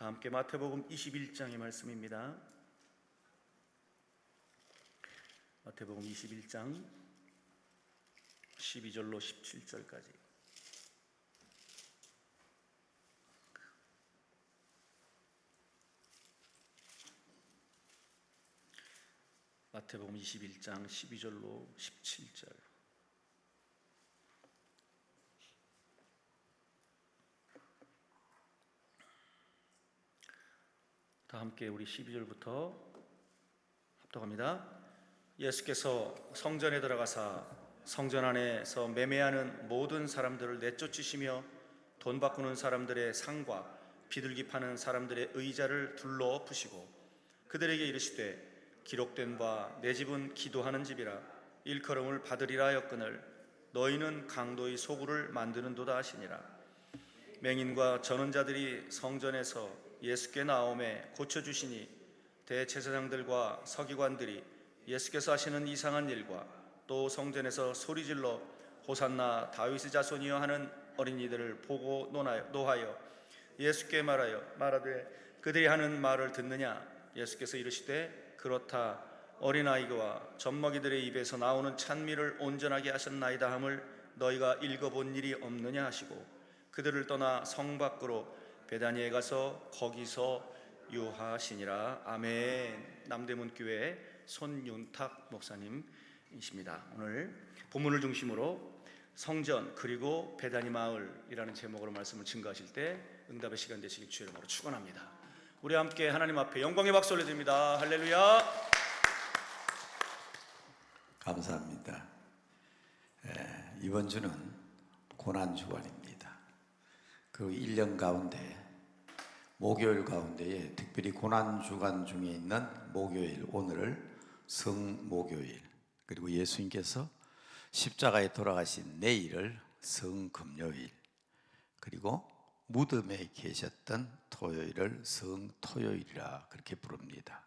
다 함께 마태복음 21장의 말씀입니다. 마태복음 21장 12절로 17절까지. 마태복음 21장 12절로 17절. 다 함께 우리 12절부터 합독합니다. 예수께서 성전에 들어가사 성전 안에서 매매하는 모든 사람들을 내쫓으시며 돈 바꾸는 사람들의 상과 비둘기 파는 사람들의 의자를 둘러 푸시고 그들에게 이르시되 기록된 바 내 집은 기도하는 집이라 일컬음을 받으리라 하였거늘 너희는 강도의 소굴을 만드는도다 하시니라. 맹인과 전원자들이 성전에서 예수께 나오매 고쳐주시니 대제사장들과 서기관들이 예수께서 하시는 이상한 일과 또 성전에서 소리질러 호산나 다윗의 자손이여 하는 어린이들을 보고 노하여 예수께 말하되 그들이 하는 말을 듣느냐. 예수께서 이르시되 그렇다. 어린아이와 젖먹이들의 입에서 나오는 찬미를 온전하게 하셨나이다 함을 너희가 읽어본 일이 없느냐 하시고 그들을 떠나 성 밖으로 베다니에 가서 거기서 유하시니라. 아멘. 남대문 교회 손윤탁 목사님이십니다. 오늘 본문을 중심으로 성전 그리고 베다니 마을이라는 제목으로 말씀을 증거하실 때 응답의 시간 되시길 주의 이름으로 축원합니다. 우리 함께 하나님 앞에 영광의 박수 올려드립니다. 할렐루야. 감사합니다. 이번 주는 고난주간입니다. 그 1년 가운데 목요일 가운데에 특별히 고난주간 중에 있는 목요일, 오늘을 성목요일, 그리고 예수님께서 십자가에 돌아가신 내일을 성금요일, 그리고 무덤에 계셨던 토요일을 성토요일이라 그렇게 부릅니다.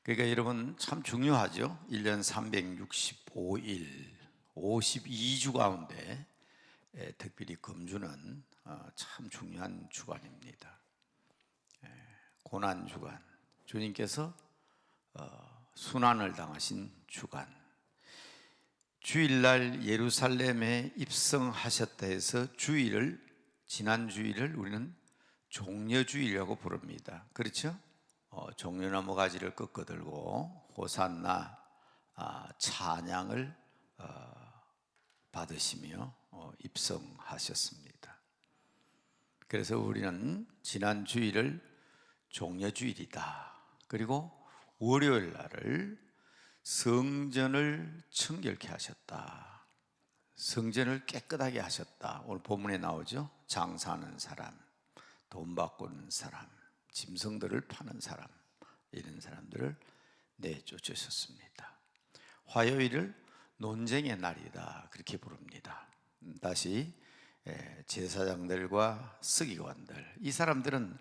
그러니까 여러분 참 중요하죠. 1년 365일 52주 가운데 특별히 금주는 참 중요한 주간입니다. 고난주간, 주님께서 순환을 당하신 주간, 주일날 예루살렘에 입성하셨다 해서 주일을, 지난 주일을 우리는 종려주일이라고 부릅니다. 그렇죠? 종려나무 가지를 꺾어들고 호산나 찬양을 받으시며 입성하셨습니다. 그래서 우리는 지난 주일을 종려주일이다. 그리고 월요일 날을 성전을 청결케 하셨다. 성전을 깨끗하게 하셨다. 오늘 본문에 나오죠. 장사하는 사람, 돈 바꾸는 사람, 짐승들을 파는 사람, 이런 사람들을 내쫓으셨습니다. 화요일을 논쟁의 날이다 그렇게 부릅니다. 다시 제사장들과 서기관들, 이 사람들은,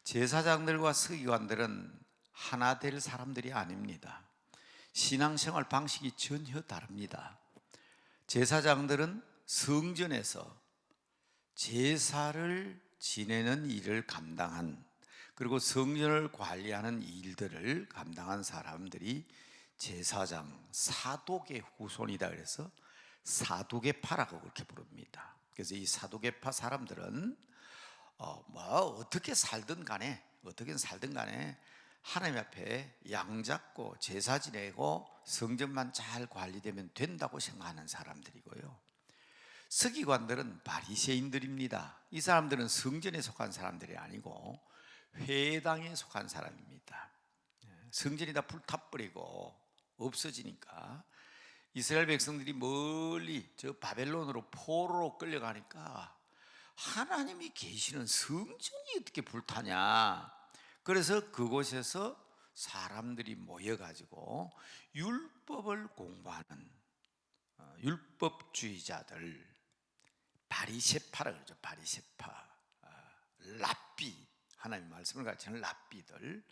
제사장들과 서기관들은 하나 될 사람들이 아닙니다. 신앙생활 방식이 전혀 다릅니다. 제사장들은 성전에서 제사를 지내는 일을 감당한, 그리고 성전을 관리하는 일들을 감당한 사람들이 제사장, 사독의 후손이다 그래서 사두개파라고 그렇게 부릅니다. 그래서 이 사두개파 사람들은 어떻게 살든 간에 하나님 앞에 양 잡고 제사 지내고 성전만 잘 관리되면 된다고 생각하는 사람들이고요. 서기관들은 바리새인들입니다. 이 사람들은 성전에 속한 사람들이 아니고 회당에 속한 사람입니다. 성전이 다 불타버리고 없어지니까 이스라엘 백성들이 멀리 저 바벨론으로 포로로 끌려가니까 하나님이 계시는 성전이 어떻게 불타냐. 그래서 그곳에서 사람들이 모여가지고 율법을 공부하는 율법주의자들, 바리새파라 그러죠. 바리새파, 랍비, 하나님 말씀을 가르치는 랍비들,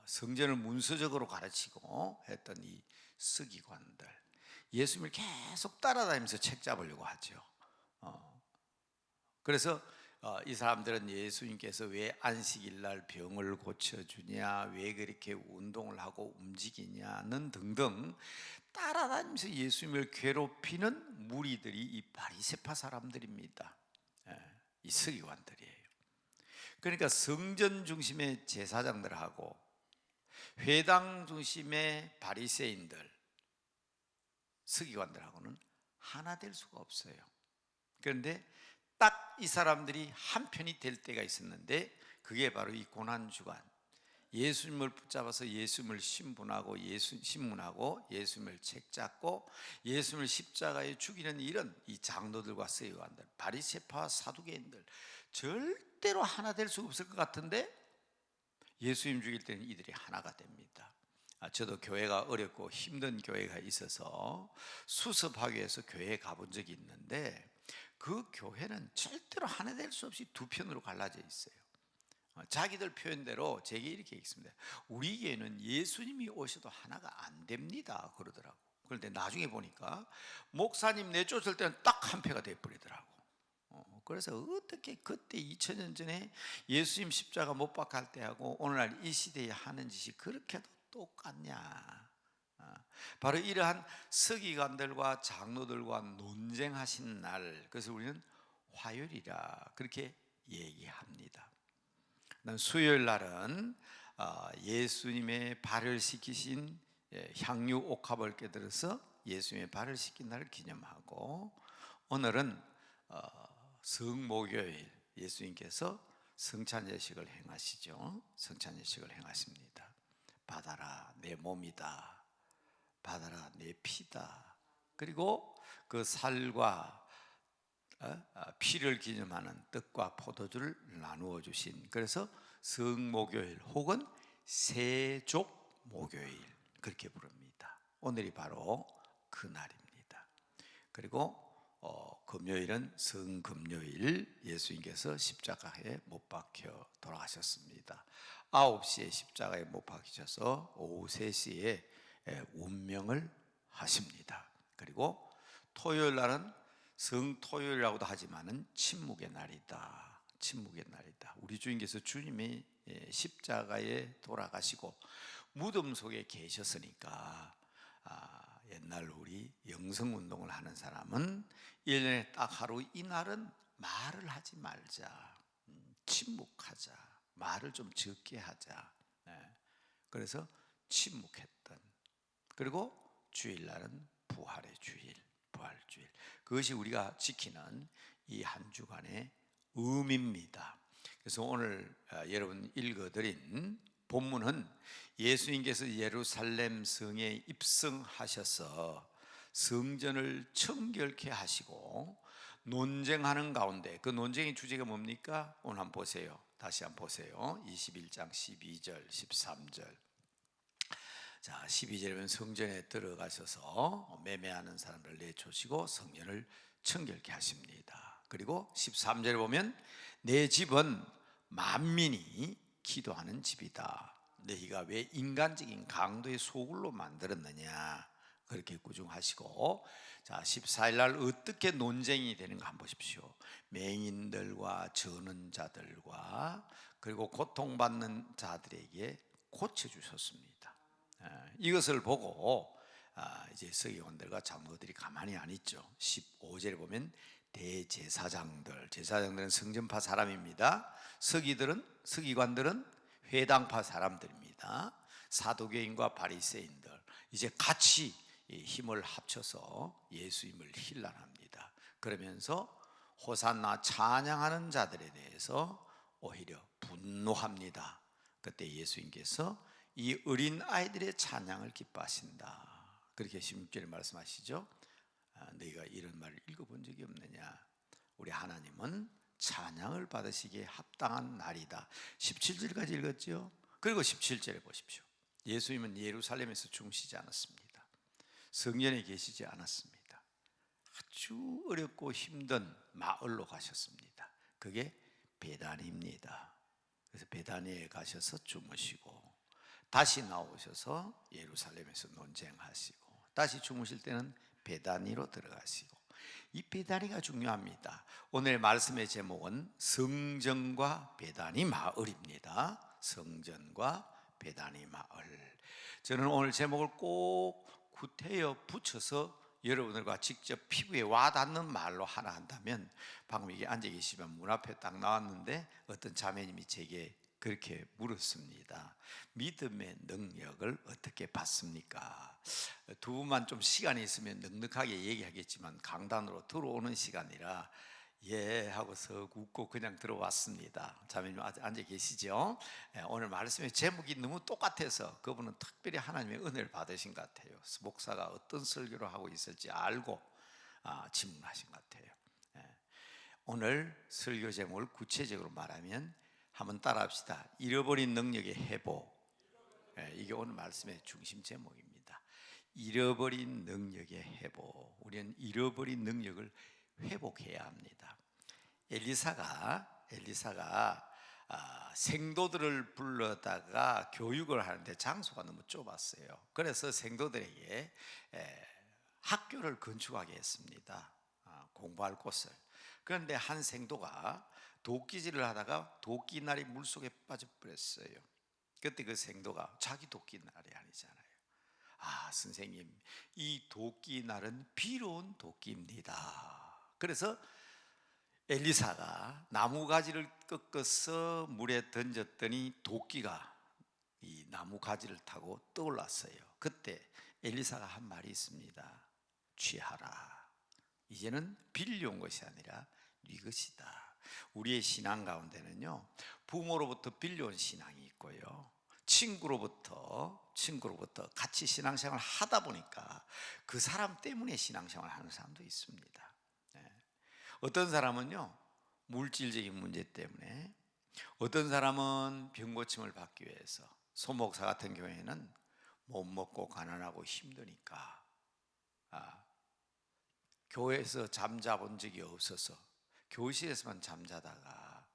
성전을 문서적으로 가르치고 했던 이 서기관들, 예수님을 계속 따라다니면서 책 잡으려고 하죠. 그래서 이 사람들은 예수님께서 왜 안식일 날 병을 고쳐주냐, 왜 그렇게 운동을 하고 움직이냐는 등등 따라다니면서 예수님을 괴롭히는 무리들이 이 바리새파 사람들입니다. 이 서기관들이에요. 그러니까 성전 중심의 제사장들하고 회당 중심의 바리새인들, 서기관들하고는 하나 될 수가 없어요. 그런데 딱 이 사람들이 한편이 될 때가 있었는데, 그게 바로 이 고난주간, 예수님을 붙잡아서 예수님을 신문하고 예수님을 책잡고 예수님을 십자가에 죽이는 이런 이 장로들과 서기관들, 바리새파와 사두개인들, 절대로 하나 될 수 없을 것 같은데 예수님 죽일 때는 이들이 하나가 됩니다. 저도 교회가 어렵고 힘든 교회가 있어서 수습하기 위해서 교회에 가본 적이 있는데, 그 교회는 절대로 하나 될 수 없이 두 편으로 갈라져 있어요. 자기들 표현대로 제게 이렇게 읽습니다. 우리 교회는 예수님이 오셔도 하나가 안 됩니다 그러더라고. 그런데 나중에 보니까 목사님 내쫓을 때는 딱 한 패가 돼버리더라고. 그래서 어떻게 그때 2000년 전에 예수님 십자가 못 박할 때하고 오늘날 이 시대에 하는 짓이 그렇게도 똑같냐. 바로 이러한 서기관들과 장로들과 논쟁하신 날, 그래서 우리는 화요일이라 그렇게 얘기합니다. 수요일 날은 예수님의 발을 씻기신 향유 옥합을 깨들어서 예수님의 발을 씻긴 날을 기념하고, 오늘은 성목요일, 예수님께서 성찬예식을 행하시죠. 성찬예식을 행하십니다. 받아라 내 몸이다, 받아라 내 피다. 그리고 그 살과 피를 기념하는 떡과 포도주를 나누어 주신, 그래서 성목요일 혹은 세족목요일 그렇게 부릅니다. 오늘이 바로 그 날입니다. 그리고 금요일은 성금요일, 예수님께서 십자가에 못 박혀 돌아가셨습니다. 9시에 십자가에 못 박히셔서 오후 3시에 운명을 하십니다. 그리고 토요일 날은 성토요일이라고도 하지만은 침묵의 날이다. 침묵의 날이다. 우리 주님께서 주님이 십자가에 돌아가시고 무덤 속에 계셨으니까, 옛날 우리 영성운동을 하는 사람은 1년에 딱 하루, 이날은 말을 하지 말자, 침묵하자, 말을 좀 적게 하자. 그래서 침묵했던. 그리고 주일날은 부활의 주일, 부활주일. 그것이 우리가 지키는 이 한 주간의 의미입니다. 그래서 오늘 여러분 읽어드린 본문은 예수님께서 예루살렘 성에 입성하셔서 성전을 청결케 하시고 논쟁하는 가운데, 그 논쟁의 주제가 뭡니까? 오늘 한번 보세요. 다시 한번 보세요. 21장 12절 13절. 자, 12절에 성전에 들어가셔서 매매하는 사람들을 내쫓으시고 성전을 청결케 하십니다. 그리고 13절에 보면 내 집은 만민이 기도하는 집이다. 너희가 왜 인간적인 강도의 소굴로 만들었느냐, 그렇게 구중하시고, 자 14일 날 어떻게 논쟁이 되는가 한번 보십시오. 맹인들과 저는 자들과 그리고 고통받는 자들에게 고쳐주셨습니다. 이것을 보고 이제 서기관들과 장로들이 가만히 안 있죠. 15절에 보면 대제사장들, 제사장들은 성전파 사람입니다. 서기관들은 회당파 사람들입니다. 사두개인과 바리새인들 이제 같이 힘을 합쳐서 예수님을 힐난합니다. 그러면서 호산나 찬양하는 자들에 대해서 오히려 분노합니다. 그때 예수님께서 이 어린 아이들의 찬양을 기뻐하신다. 그렇게 16절에 말씀하시죠. 너희가 이런 말을 읽어본 적이 없느냐. 우리 하나님은 찬양을 받으시기에 합당한 날이다. 17절까지 읽었죠. 그리고 17절에 보십시오. 예수님은 예루살렘에서 주무시지 않았습니다. 성전에 계시지 않았습니다. 아주 어렵고 힘든 마을로 가셨습니다. 그게 베다니입니다. 그래서 베다니에 가셔서 주무시고 다시 나오셔서 예루살렘에서 논쟁하시고 다시 주무실 때는 베다니로 들어가시고 이 배단위가 중요합니다. 오늘 말씀의 제목은 성전과 배단위 마을입니다. 성전과 배단위 마을. 저는 오늘 제목을 꼭 구태여 붙여서 여러분들과 직접 피부에 와닿는 말로 하나 한다면, 방금 이게 앉아 계시면 문 앞에 딱 나왔는데 어떤 자매님이 제게 그렇게 물었습니다. 믿음의 능력을 어떻게 받습니까? 두 분만 좀 시간이 있으면 넉넉하게 얘기하겠지만 강단으로 들어오는 시간이라 예 하고서 웃고 그냥 들어왔습니다. 자매님 앉아 계시죠? 오늘 말씀의 제목이 너무 똑같아서 그분은 특별히 하나님의 은혜를 받으신 것 같아요. 목사가 어떤 설교를 하고 있을지 알고 질문하신 것 같아요. 오늘 설교 제목을 구체적으로 말하면 한번 따라합시다. 잃어버린 능력의 회복. 이게 오늘 말씀의 중심 제목입니다. 잃어버린 능력의 회복. 우리는 잃어버린 능력을 회복해야 합니다. 엘리사가 생도들을 불러다가 교육을 하는데 장소가 너무 좁았어요. 그래서 생도들에게 학교를 건축하게 했습니다. 공부할 곳을. 그런데 한 생도가 도끼질을 하다가 도끼날이 물속에 빠져버렸어요. 그때 그 생도가 자기 도끼날이 아니잖아요. 선생님, 이 도끼날은 비로운 도끼입니다. 그래서 엘리사가 나무가지를 꺾어서 물에 던졌더니 도끼가 이 나무가지를 타고 떠올랐어요. 그때 엘리사가 한 말이 있습니다. 취하라. 이제는 빌려온 것이 아니라 네 것이다. 우리의 신앙 가운데는요, 부모로부터 빌려온 신앙이 있고요, 친구로부터 같이 신앙생활을 하다 보니까 그 사람 때문에 신앙생활을 하는 사람도 있습니다. 어떤 사람은요, 물질적인 문제 때문에, 어떤 사람은 병고침을 받기 위해서, 소목사 같은 경우에는 못 먹고 가난하고 힘드니까 교회에서 잠자본 적이 없어서 교실에서만 잠자다가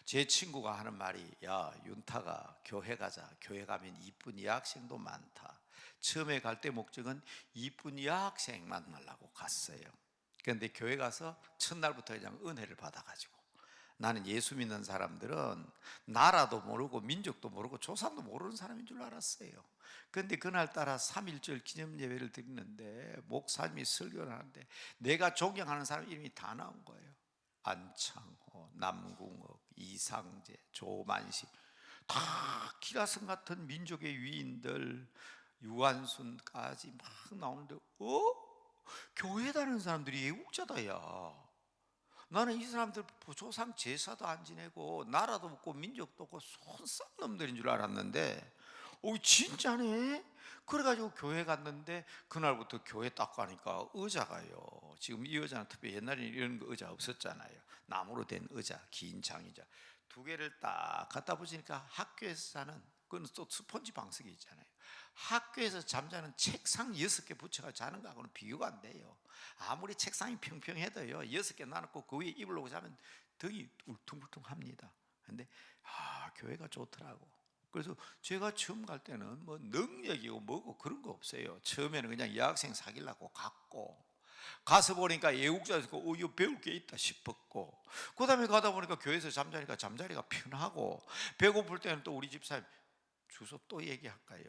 제 친구가 하는 말이, 야 윤타가 교회 가자. 교회 가면 이쁜 여학생도 많다. 처음에 갈 때 목적은 이쁜 여학생 만나려고 갔어요. 그런데 교회 가서 첫날부터 그냥 은혜를 받아가지고, 나는 예수 믿는 사람들은 나라도 모르고 민족도 모르고 조상도 모르는 사람인 줄 알았어요. 그런데 그날따라 3.1절 기념 예배를 드리는데 목사님이 설교를 하는데 내가 존경하는 사람 이름이 다 나온 거예요. 안창호, 남궁옥, 이상재, 조만식, 다 기라성 같은 민족의 위인들, 유한순까지 막 나오는데 교회 다니는 사람들이 애국자다. 야, 나는 이 사람들 조상 제사도 안 지내고 나라도 없고 민족도 없고 손싹 놈들인 줄 알았는데 진짜네. 그래가지고 교회 갔는데 그날부터 교회 딱 가니까 의자가요, 지금 이 의자는 특별히 옛날에는 이런 의자 없었잖아요. 나무로 된 의자, 긴 장의자 두 개를 딱 갖다 붙이니까 학교에서 자는, 그건 또 스펀지 방석이 있잖아요. 학교에서 잠자는 책상 6개 붙여가 자는 거하고는 비교가 안 돼요. 아무리 책상이 평평해도요, 6개 놔놓고 그 위에 이불 놓고 자면 등이 울퉁불퉁합니다. 근데 교회가 좋더라고. 그래서 제가 처음 갈 때는 뭐 능력이고 뭐고 그런 거 없어요. 처음에는 그냥 여학생 사귀려고 갔고, 가서 보니까 애국자에서 이거 배울 게 있다 싶었고, 그 다음에 가다 보니까 교회에서 잠자니까 잠자리가 편하고, 배고플 때는 또 우리 집사님 주소 또 얘기할까요?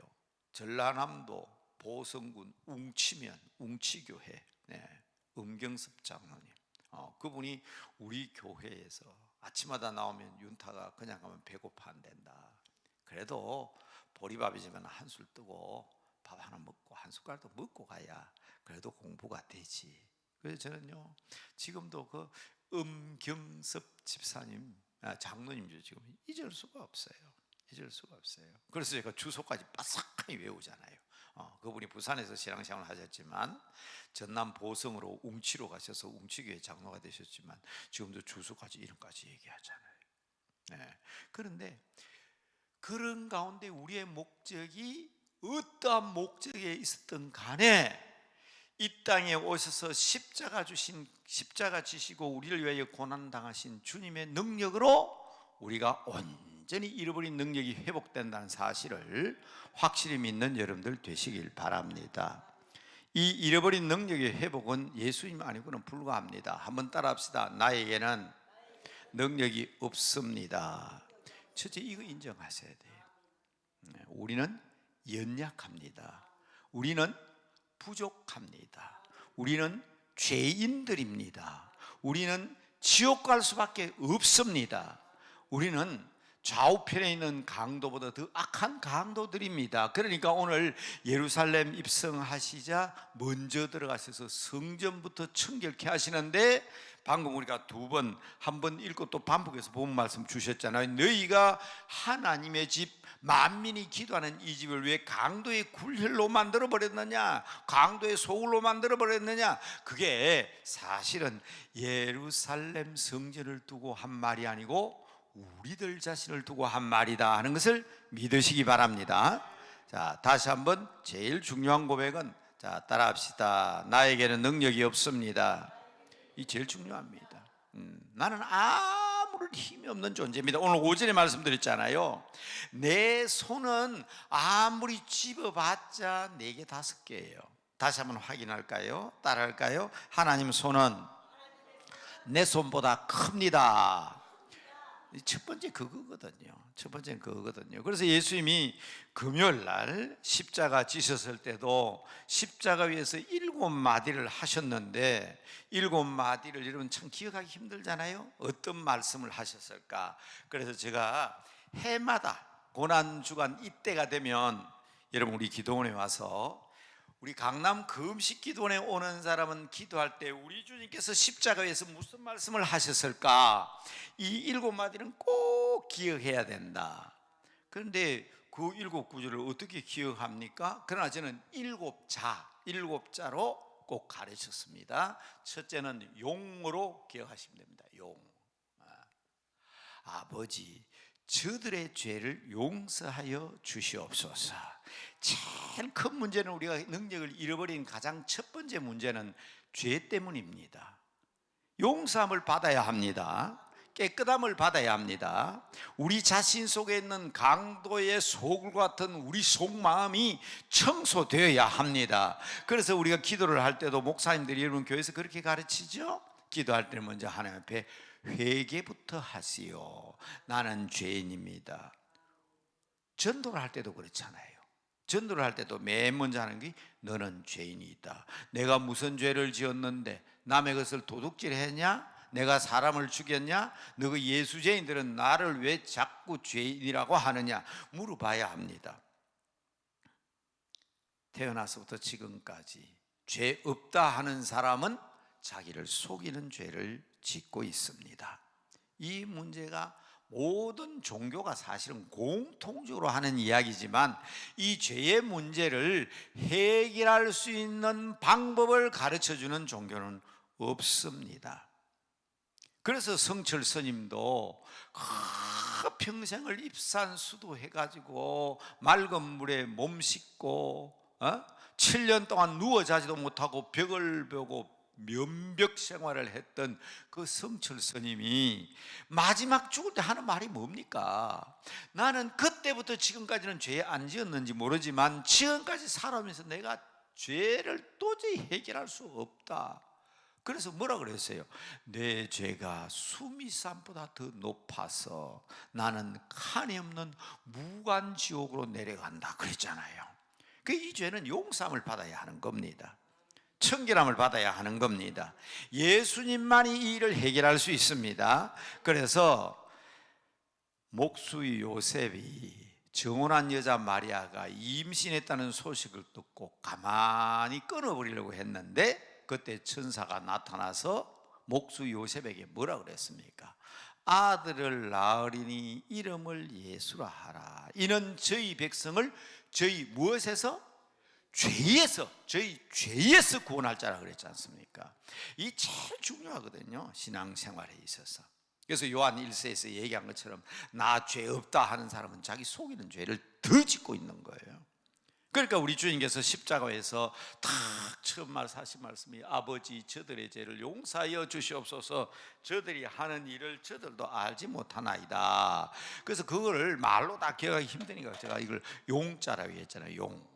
전라남도 보성군 웅치면 웅치교회 음경섭 장로님, 그분이 우리 교회에서 아침마다 나오면 윤타가 그냥 가면 배고파 안 된다. 그래도 보리밥이지만 한술 뜨고 밥 하나 먹고 한 숟갈도 먹고 가야 그래도 공부가 되지. 그래서 저는요, 지금도 그 음경섭 집사님, 장로님도 지금 잊을 수가 없어요. 그래서 제가 주소까지 바삭하게 외우잖아요. 그분이 부산에서 신앙생활을 하셨지만 전남 보성으로 웅치로 가셔서 웅치교회 장로가 되셨지만 지금도 주소까지 이름까지 얘기하잖아요. 그런데 그런 가운데 우리의 목적이 어떠한 목적에 있었던 간에 이 땅에 오셔서 십자가 지시고 우리를 위하여 고난 당하신 주님의 능력으로 우리가 온전히 잃어버린 능력이 회복된다는 사실을 확실히 믿는 여러분들 되시길 바랍니다. 이 잃어버린 능력의 회복은 예수님 아니고는 불가합니다. 한번 따라합시다. 나에게는 능력이 없습니다. 첫째, 이거 인정하셔야 돼요. 우리는 연약합니다. 우리는 부족합니다. 우리는 죄인들입니다. 우리는 지옥 갈 수밖에 없습니다. 우리는 좌우편에 있는 강도보다 더 악한 강도들입니다. 그러니까 오늘 예루살렘 입성하시자 먼저 들어가셔서 성전부터 청결케 하시는데, 방금 우리가 한 번 읽고 또 반복해서 본 말씀 주셨잖아요. 너희가 하나님의 집, 만민이 기도하는 이 집을 왜 강도의 굴혈로 만들어 버렸느냐, 강도의 소굴로 만들어 버렸느냐. 그게 사실은 예루살렘 성전을 두고 한 말이 아니고 우리들 자신을 두고 한 말이다 하는 것을 믿으시기 바랍니다. 자, 다시 한번 제일 중요한 고백은, 자, 따라합시다. 나에게는 능력이 없습니다. 이 제일 중요합니다. 나는 아무런 힘이 없는 존재입니다. 오늘 오전에 말씀드렸잖아요. 내 손은 아무리 집어봤자 4개 5개예요. 다시 한번 확인할까요? 따라할까요? 하나님 손은 내 손보다 큽니다. 첫 번째 그거거든요. 첫 번째는 그거거든요. 그래서 예수님이 금요일 날 십자가 지셨을 때도 십자가 위에서 7마디를 하셨는데, 7마디를 여러분 참 기억하기 힘들잖아요. 어떤 말씀을 하셨을까? 그래서 제가 해마다 고난주간 이때가 되면 여러분 우리 기도원에 와서, 우리 강남 금식 기도원에 오는 사람은 기도할 때 우리 주님께서 십자가에서 무슨 말씀을 하셨을까? 이 7마디는 꼭 기억해야 된다. 그런데 그 7구절을 어떻게 기억합니까? 그러나 저는 7자로 꼭 가르쳤습니다. 첫째는 용으로 기억하시면 됩니다. 용. 아버지, 저들의 죄를 용서하여 주시옵소서. 제일 큰 문제는, 우리가 능력을 잃어버린 가장 첫 번째 문제는 죄 때문입니다. 용서함을 받아야 합니다. 깨끗함을 받아야 합니다. 우리 자신 속에 있는 강도의 소굴 같은 우리 속마음이 청소되어야 합니다. 그래서 우리가 기도를 할 때도 목사님들이 여러분 교회에서 그렇게 가르치죠. 기도할 때는 먼저 하나님 앞에 회개부터 하시오. 나는 죄인입니다. 전도를 할 때도 그렇잖아요. 전도를 할 때도 맨 먼저 하는 게 너는 죄인이다. 내가 무슨 죄를 지었는데 남의 것을 도둑질했냐? 내가 사람을 죽였냐? 너그 예수죄인들은 나를 왜 자꾸 죄인이라고 하느냐? 물어봐야 합니다. 태어나서부터 지금까지 죄 없다 하는 사람은 자기를 속이는 죄를 짓고 있습니다. 이 문제가 모든 종교가 사실은 공통적으로 하는 이야기지만, 이 죄의 문제를 해결할 수 있는 방법을 가르쳐주는 종교는 없습니다. 그래서 성철 스님도 평생을 입산수도 해가지고 맑은 물에 몸 씻고 7년 동안 누워 자지도 못하고 벽을 보고 면벽 생활을 했던 그 성철 스님이 마지막 죽을 때 하는 말이 뭡니까? 나는 그때부터 지금까지는 죄 안 지었는지 모르지만 지금까지 살아오면서 내가 죄를 도저히 해결할 수 없다. 그래서 뭐라 그랬어요? 내 죄가 수미산보다 더 높아서 나는 칸이 없는 무간지옥으로 내려간다 그랬잖아요. 이 죄는 용서함을 받아야 하는 겁니다. 청결함을 받아야 하는 겁니다. 예수님만이 이 일을 해결할 수 있습니다. 그래서 목수의 요셉이 정혼한 여자 마리아가 임신했다는 소식을 듣고 가만히 끊어버리려고 했는데, 그때 천사가 나타나서 목수 요셉에게 뭐라 그랬습니까? 아들을 낳으리니 이름을 예수라 하라. 이는 저희 백성을 저희 무엇에서? 저희 죄에서 구원할 자라 그랬지 않습니까? 이 제일 중요하거든요, 신앙생활에 있어서. 그래서 요한 1서에서 얘기한 것처럼 나 죄 없다 하는 사람은 자기 속이는 죄를 더 짓고 있는 거예요. 그러니까 우리 주님께서 십자가에서 딱 처음 하신 말씀이, 아버지 저들의 죄를 용서하여 주시옵소서. 저들이 하는 일을 저들도 알지 못하나이다. 그래서 그거를 말로 다 기억하기 힘드니까 제가 이걸 용자라고 했잖아요. 용.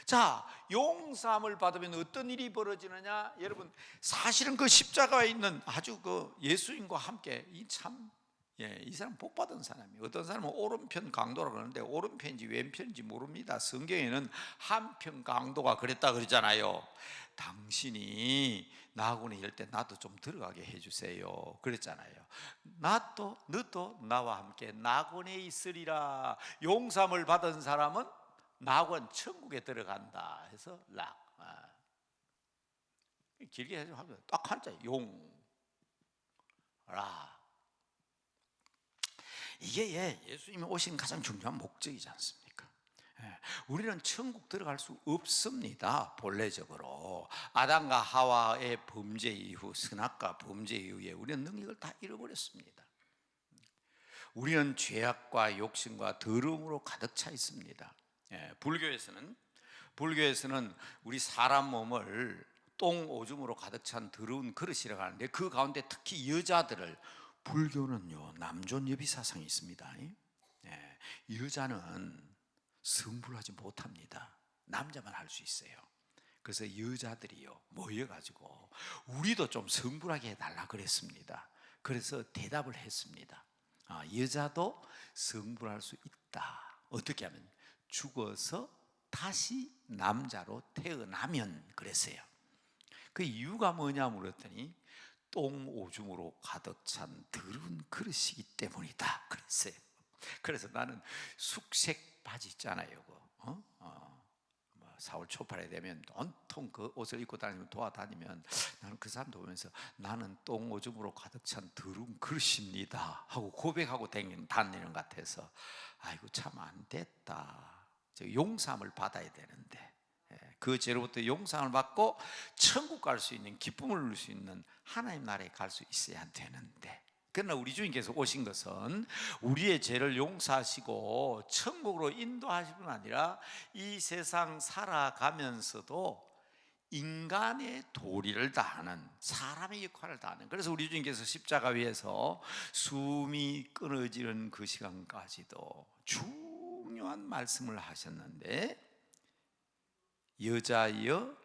자, 용서함을 받으면 어떤 일이 벌어지느냐? 여러분, 사실은 그 십자가에 있는 아주 그 예수님과 함께 이 사람 복 받은 사람이에요. 어떤 사람은 오른편 강도라고 그러는데 오른편인지 왼편인지 모릅니다. 성경에는 한편 강도가 그랬다 그러잖아요. 당신이 나하고는 이럴 때 나도 좀 들어가게 해주세요 그랬잖아요. 너도 나와 함께 낙원에 있으리라. 용서함을 받은 사람은 낙원 천국에 들어간다 해서 길게 하면 딱 한자 용라. 이게 예수님이 오신 가장 중요한 목적이지 않습니까? 우리는 천국 들어갈 수 없습니다. 본래적으로 아담과 하와의 범죄 이후, 선악과 범죄 이후에 우리는 능력을 다 잃어버렸습니다. 우리는 죄악과 욕심과 더러움으로 가득 차 있습니다. 불교에서는 우리 사람 몸을 똥 오줌으로 가득 찬 더러운 그릇이라고 하는데, 그 가운데 특히 여자들을, 불교는요 남존여비 사상이 있습니다. 여자는 성불하지 못합니다. 남자만 할 수 있어요. 그래서 여자들이요 모여가지고 우리도 좀 성불하게 해달라 그랬습니다. 그래서 대답을 했습니다. 여자도 성불할 수 있다. 어떻게 하면? 죽어서 다시 남자로 태어나면 그랬어요. 그 이유가 뭐냐 물었더니 똥 오줌으로 가득 찬 더러운 그릇이기 때문이다 그랬어요. 그래서 나는 숙색 바지 있잖아요. 4월 초팔에 되면 온통 그 옷을 입고 돌아다니면 나는 그 사람도 보면서 나는 똥 오줌으로 가득 찬 더러운 그릇입니다 하고 고백하고 다니는 것 같아서, 아이고 참 안 됐다. 용서함을 받아야 되는데, 그 죄로부터 용서함을 받고 천국 갈 수 있는, 기쁨을 누릴 수 있는 하나님 나라에 갈 수 있어야 되는데, 그러나 우리 주님께서 오신 것은 우리의 죄를 용서하시고 천국으로 인도하실 뿐 아니라 이 세상 살아가면서도 인간의 도리를 다하는, 사람의 역할을 다하는, 그래서 우리 주님께서 십자가 위에서 숨이 끊어지는 그 시간까지도 중요한 말씀을 하셨는데, 여자여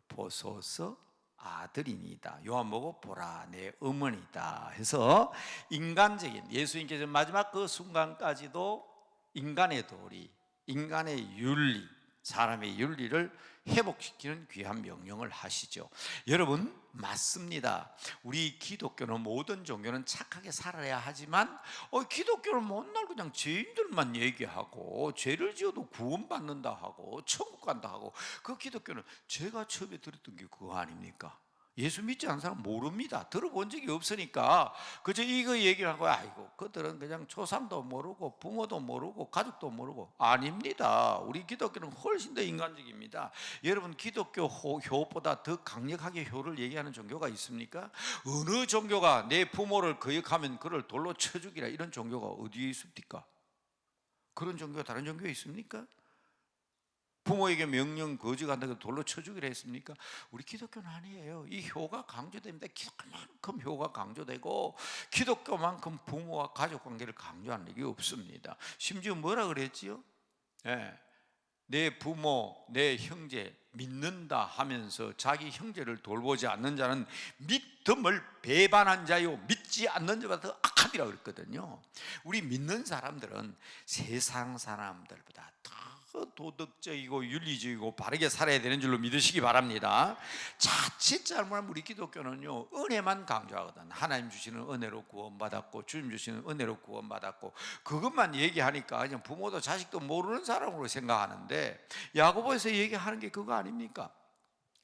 보소서 아들이니이다. 요한보고 보라 내 어머니다 해서 인간적인, 예수님께서 마지막 그 순간까지도 인간의 도리, 인간의 윤리, 사람의 윤리를 회복시키는 귀한 명령을 하시죠. 여러분, 맞습니다. 우리 기독교는, 모든 종교는 착하게 살아야 하지만 기독교는 맨날 그냥 죄인들만 얘기하고 죄를 지어도 구원받는다 하고 천국 간다 하고, 그 기독교는 제가 처음에 들었던 게 그거 아닙니까? 예수 믿지 않는 사람 모릅니다. 들어본 적이 없으니까 그저 이거 얘기를 하고, 아이고 그들은 그냥 조상도 모르고 부모도 모르고 가족도 모르고. 아닙니다. 우리 기독교는 훨씬 더 인간적입니다. 여러분, 기독교 효보다 더 강력하게 효를 얘기하는 종교가 있습니까? 어느 종교가 내 부모를 거역하면 그를 돌로 쳐 죽이라, 이런 종교가 어디에 있습니까? 그런 종교가 다른 종교에 있습니까? 부모에게 명령 거지간다고 돌로 쳐 죽이라 했습니까? 우리 기독교는 아니에요. 이 효가 강조됩니다. 기독교만큼 효가 강조되고 기독교만큼 부모와 가족 관계를 강조하는 게 없습니다. 심지어 뭐라 그랬지요? 내 부모, 내 형제 믿는다 하면서 자기 형제를 돌보지 않는 자는 믿음을 배반한 자요 믿지 않는 자보다 더 악함이라고 그랬거든요. 우리 믿는 사람들은 세상 사람들보다 더 도덕적이고 윤리적이고 바르게 살아야 되는 줄로 믿으시기 바랍니다. 자칫 잘못하면 우리 기독교는요 은혜만 강조하거든. 하나님 주시는 은혜로 구원받았고 주님 주시는 은혜로 구원받았고, 그것만 얘기하니까 그냥 부모도 자식도 모르는 사람으로 생각하는데, 야고보에서 얘기하는 게 그거 아닙니까?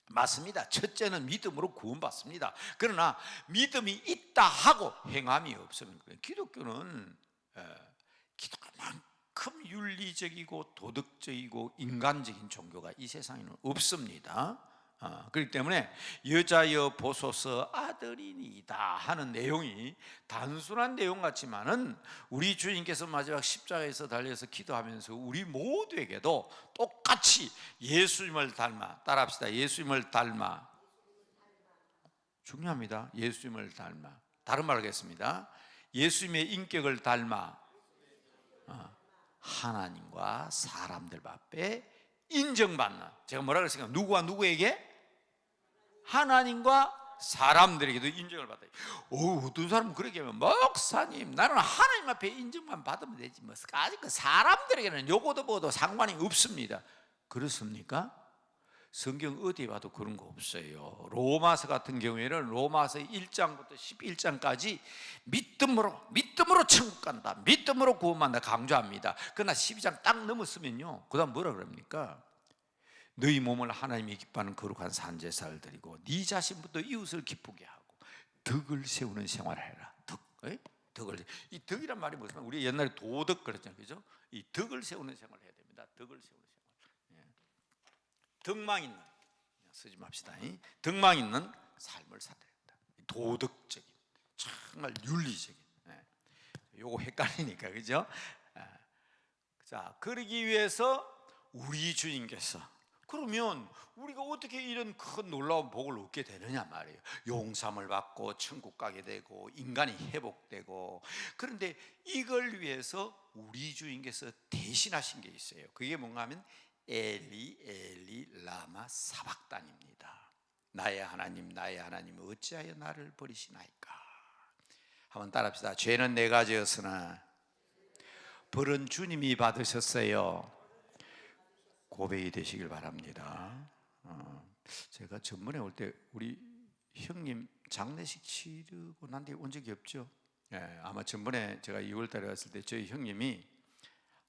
맞습니다. 첫째는 믿음으로 구원받습니다. 그러나 믿음이 있다 하고 행함이 없으면, 기독교는 기독교만큼 윤리적이고 도덕적이고 인간적인 종교가 이 세상에는 없습니다. 그렇기 때문에 여자여 보소서 아들이니이다 하는 내용이 단순한 내용 같지만은, 우리 주님께서 마지막 십자가에서 달려서 기도하면서 우리 모두에게도 똑같이 예수님을 닮아, 따라합시다. 예수님을 닮아. 중요합니다. 예수님을 닮아. 다른 말 하겠습니다. 예수님의 인격을 닮아 하나님과 사람들 앞에 인정받는, 제가 뭐라 그랬습니까? 누구와 누구에게? 하나님과 사람들에게도 인정을 받아요. 어떤 사람은 그렇게 하면, 목사님 나는 하나님 앞에 인정만 받으면 되지 뭐 아직 그 사람들에게는 요거도 뭐도 상관이 없습니다. 그렇습니까? 성경 어디에 봐도 그런 거 없어요. 로마서 같은 경우에는 로마서 1장부터 11장까지 믿음으로 천국 간다, 믿음으로 구원받는다 강조합니다. 그러나 12장 딱 넘었으면요, 그 다음 뭐라 그럽니까? 너희 몸을 하나님이 기뻐하는 거룩한 산제사를 드리고 네 자신부터 이웃을 기쁘게 하고 덕을 세우는 생활을 해라. 덕을. 이 덕이란 말이 무슨 말이에요? 우리 옛날에 도덕 그랬잖아요, 그죠? 이 덕을 세우는 생활을 해야 됩니다. 덕을 세우는 생활. 덕망 있는, 쓰지 맙시다. 덕망 있는 삶을 살아야 된다. 도덕적인, 정말 윤리적인. 요거 헷갈리니까, 그죠? 자, 그러기 위해서 우리 주님께서, 그러면 우리가 어떻게 이런 큰 놀라운 복을 얻게 되느냐 말이에요. 용서함을 받고 천국 가게 되고 인간이 회복되고. 그런데 이걸 위해서 우리 주님께서 대신하신 게 있어요. 그게 뭔가 하면 엘리 엘리 라마 사박단입니다. 나의 하나님 어찌하여 나를 버리시나이까. 한번 따라합시다. 죄는 내가 지었으나 벌은 주님이 받으셨어요. 고백이 되시길 바랍니다. 제가 전번에 올 때 우리 형님 장례식 치르고 난 뒤에 온 적이 없죠. 아마 전번에 제가 2월 달에 왔을 때 저희 형님이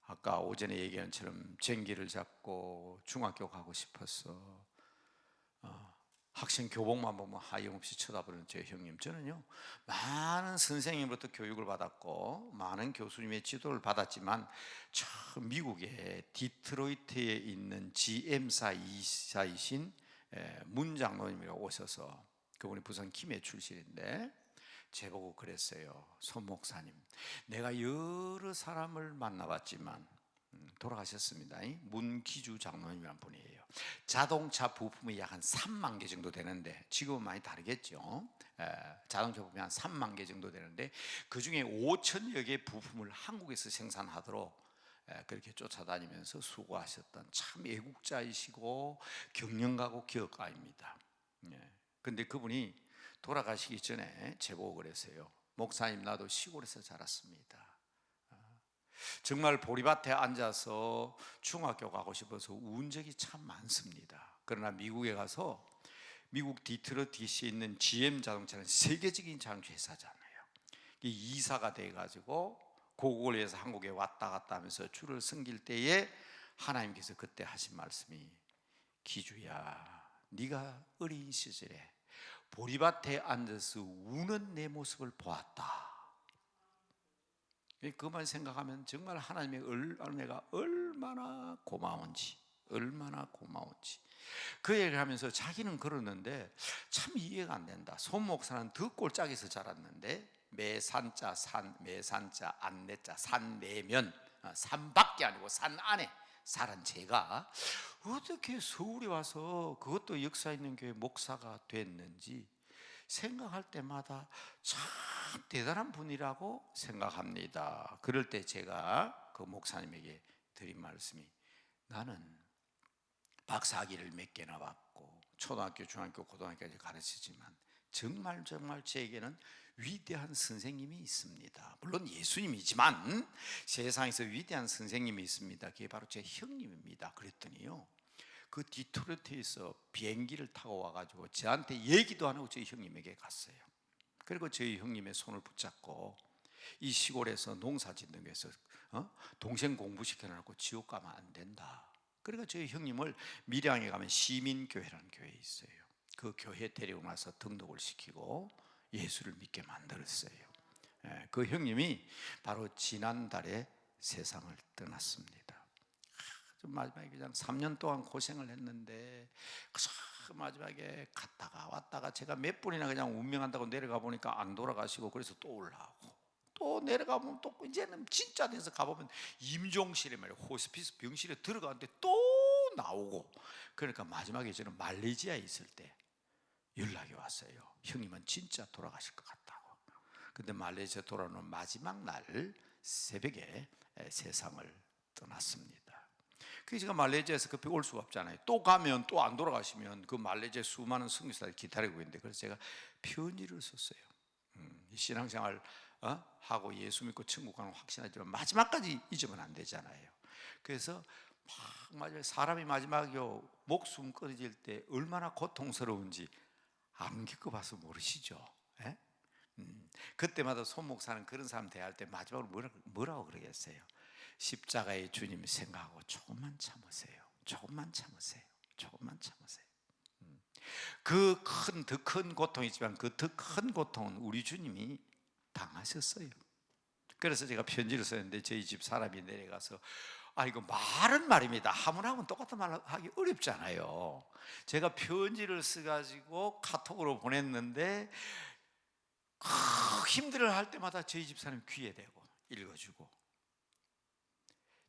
아까 오전에 얘기한 것처럼 쟁기를 잡고 중학교 가고 싶어서 학생 교복만 보면 하염없이 쳐다보는 제 형님. 저는요, 많은 선생님으로부터 교육을 받았고 많은 교수님의 지도를 받았지만 처음 미국의 디트로이트에 있는 GM사 이사이신 문 장로님이라고 오셔서, 그분이 부산 김해 출신인데 제보고 그랬어요. 손 목사님, 내가 여러 사람을 만나봤지만 돌아가셨습니다. 문기주 장로님이라는 분이에요. 자동차 부품이 약 한 3만 개 정도 되는데, 지금은 많이 다르겠죠. 자동차 부품이 한 3만 개 정도 되는데 그 중에 5천여 개 부품을 한국에서 생산하도록 그렇게 쫓아다니면서 수고하셨던 참 애국자이시고 경영가고 기업가입니다. 근데 그분이 돌아가시기 전에 제보고 그랬어요. 목사님, 나도 시골에서 자랐습니다. 정말 보리밭에 앉아서 중학교 가고 싶어서 운 적이 참 많습니다. 그러나 미국에 가서, 미국 디트로이트 DC에 있는 GM 자동차는 세계적인 자동차 회사잖아요. 이사가 돼가지고 고국을 위해서 한국에 왔다 갔다 하면서 주를 섬길 때에 하나님께서 그때 하신 말씀이, 기주야, 네가 어린 시절에 보리밭에 앉아서 우는 내 모습을 보았다. 그만 생각하면 정말 하나님의 은혜가 얼마나 고마운지, 그 얘기를 하면서 자기는 그러는데 참 이해가 안 된다. 손 목사는 더 꼴짝에서 자랐는데 매산자 안내자 산내면, 산밖에 아니고 산 안에 살은 제가 어떻게 서울에 와서, 그것도 역사 있는 교회 목사가 됐는지 생각할 때마다 참 대단한 분이라고 생각합니다. 그럴 때 제가 그 목사님에게 드린 말씀이, 나는 박사학위를 몇 개나 받고 초등학교, 중학교, 고등학교까지 가르치지만 정말 제에게는 위대한 선생님이 있습니다. 물론 예수님이지만 세상에서 위대한 선생님이 있습니다. 그게 바로 제 형님입니다. 그랬더니요, 그 디트로이트에서 비행기를 타고 와가지고 저한테 얘기도 안 하고 저희 형님에게 갔어요. 그리고 저희 형님의 손을 붙잡고, 이 시골에서 농사 짓는 거에서 동생 공부시켜놓고 지옥 가면 안 된다. 그러니까 저희 형님을 밀양에 가면 시민교회라는 교회에 있어요. 그 교회에 데리고 나서 등록을 시키고 예수를 믿게 만들었어요. 그 형님이 바로 지난달에 세상을 떠났습니다. 마지막에 그냥 3년 동안 고생을 했는데 그 마지막에 갔다가 왔다가 제가 몇 번이나 그냥 운명한다고 내려가 보니까 안 돌아가시고, 그래서 또 올라오고 또 내려가 보면 또 이제는 진짜 돼서 가보면 임종실에 말이에요, 호스피스 병실에 들어가는데 또 나오고. 그러니까 마지막에 저는 말레이시아에 있을 때 연락이 왔어요. 형님은 진짜 돌아가실 것 같다고. 근데 말레이시아 돌아오는 마지막 날 새벽에 세상을 떠났습니다. 그래서 제가 말레이시아에서 급히 올 수가 없잖아요. 또 가면 또 안 돌아가시면 그 말레이시아 수많은 선교사들이 기다리고 있는데, 그래서 제가 편지를 썼어요. 신앙생활 하고 예수 믿고 천국 가는 확신하지만 마지막까지 잊으면 안 되잖아요. 그래서 마지막에 사람이 마지막에 목숨 끊어질 때 얼마나 고통스러운지 안 겪어봐서 모르시죠? 예? 그때마다 손 목사는 그런 사람 대할 때 마지막으로 뭐라고 그러겠어요? 십자가의 주님 생각하고 조금만 참으세요. 조금만 참으세요. 조금만 참으세요. 그 더 큰 고통이지만 그 더 큰 고통은 우리 주님이 당하셨어요. 그래서 제가 편지를 썼는데 저희 집 사람이 내려가서 이거 말은 말입니다. 하면 똑같은 말 하기 어렵잖아요. 제가 편지를 써가지고 카톡으로 보냈는데 힘들어 할 때마다 저희 집사람 귀에 대고 읽어주고,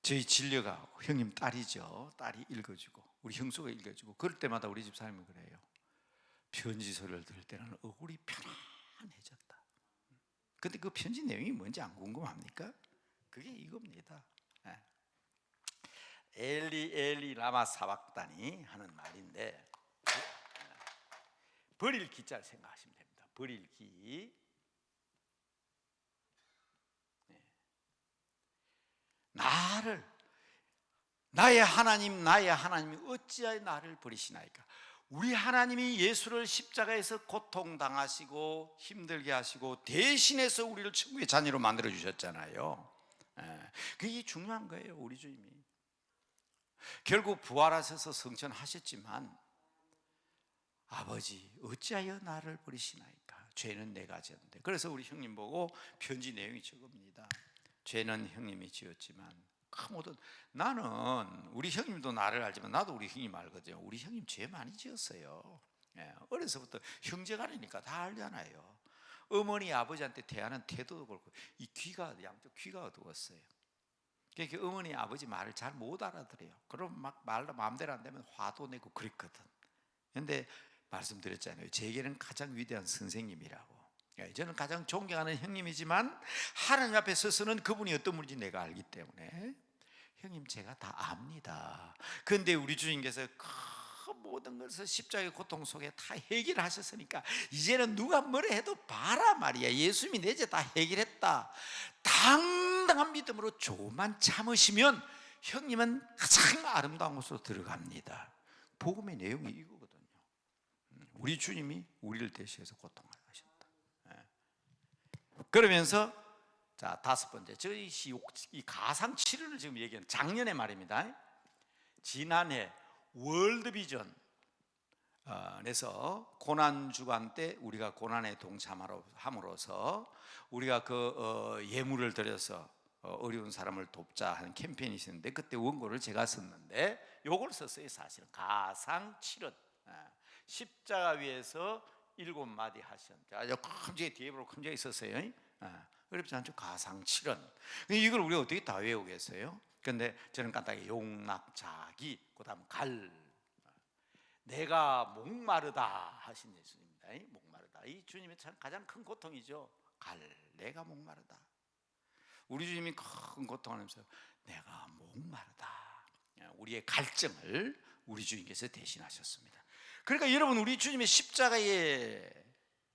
저희 진료가 형님 딸이죠. 딸이 읽어주고 우리 형수가 읽어주고, 그럴 때마다 우리 집사람이 그래요. 편지 소리를 들을 때는 얼굴이 편안해졌다. 근데 그 편지 내용이 뭔지 안 궁금합니까? 그게 이겁니다. 엘리 엘리 라마 사박다니 하는 말인데, 버릴 기자를 생각하시면 됩니다. 버릴 기. 나의 하나님이 어찌하여 나를 버리시나이까. 우리 하나님이 예수를 십자가에서 고통당하시고 힘들게 하시고 대신해서 우리를 천국의 자녀로 만들어 주셨잖아요. 그게 중요한 거예요. 우리 주님이 결국 부활하셔서 성천하셨지만, 아버지 어찌하여 나를 버리시나이까. 죄는 내가 지었는데. 그래서 우리 형님 보고 편지 내용이 저겁니다. 죄는 형님이 지었지만 모든, 나는 우리 형님도 나를 알지만 나도 우리 형님 알거든요. 우리 형님 죄 많이 지었어요. 어려서부터 형제간이니까 다 알잖아요. 어머니 아버지한테 대하는 태도도 그렇고 이 양쪽 귀가 어두웠어요. 그러니까 어머니 아버지 말을 잘 못 알아들어요. 그럼 막 말로 마음대로 안 되면 화도 내고 그랬거든. 그런데 말씀드렸잖아요. 제게는 가장 위대한 선생님이라고. 저는 가장 존경하는 형님이지만 하나님 앞에 서서는 그분이 어떤 분인지 내가 알기 때문에, 형님 제가 다 압니다. 그런데 우리 주님께서 그 모든 것을 십자가의 고통 속에 다 해결하셨으니까 이제는 누가 뭐라 해도 봐라 말이야. 예수님이 내 죄 다 해결했다. 당당한 믿음으로 조금만 참으시면 형님은 가장 아름다운 곳으로 들어갑니다. 복음의 내용이 이거거든요. 우리 주님이 우리를 대신해서 고통을 하셨다. 그러면서 자, 다섯 번째, 저희 이 가상 7년을 지금 얘기하는 작년의 말입니다. 지난해 월드비전 에서 고난 주간 때 우리가 고난에 동참함으로써 우리가 그 예물을 드려서 어려운 사람을 돕자 하는 캠페인이 있었는데, 그때 원고를 제가 썼는데 요걸 썼어요. 사실은 가상 7원, 십자가 위에서 7마디 하시온. 아주 큼지게 뒤에 보고 큼지게 있었어요. 어렵지 않죠? 가상 7원. 이걸 우리가 어떻게 다 외우겠어요? 근데 저는 간단하게 용납자기, 그 다음 갈, 내가 목마르다 하신 예수님입니다. 목마르다, 이 주님의 참 가장 큰 고통이죠. 갈, 내가 목마르다. 우리 주님이 큰 고통하면서 내가 목마르다, 우리의 갈증을 우리 주님께서 대신하셨습니다. 그러니까 여러분, 우리 주님의 십자가의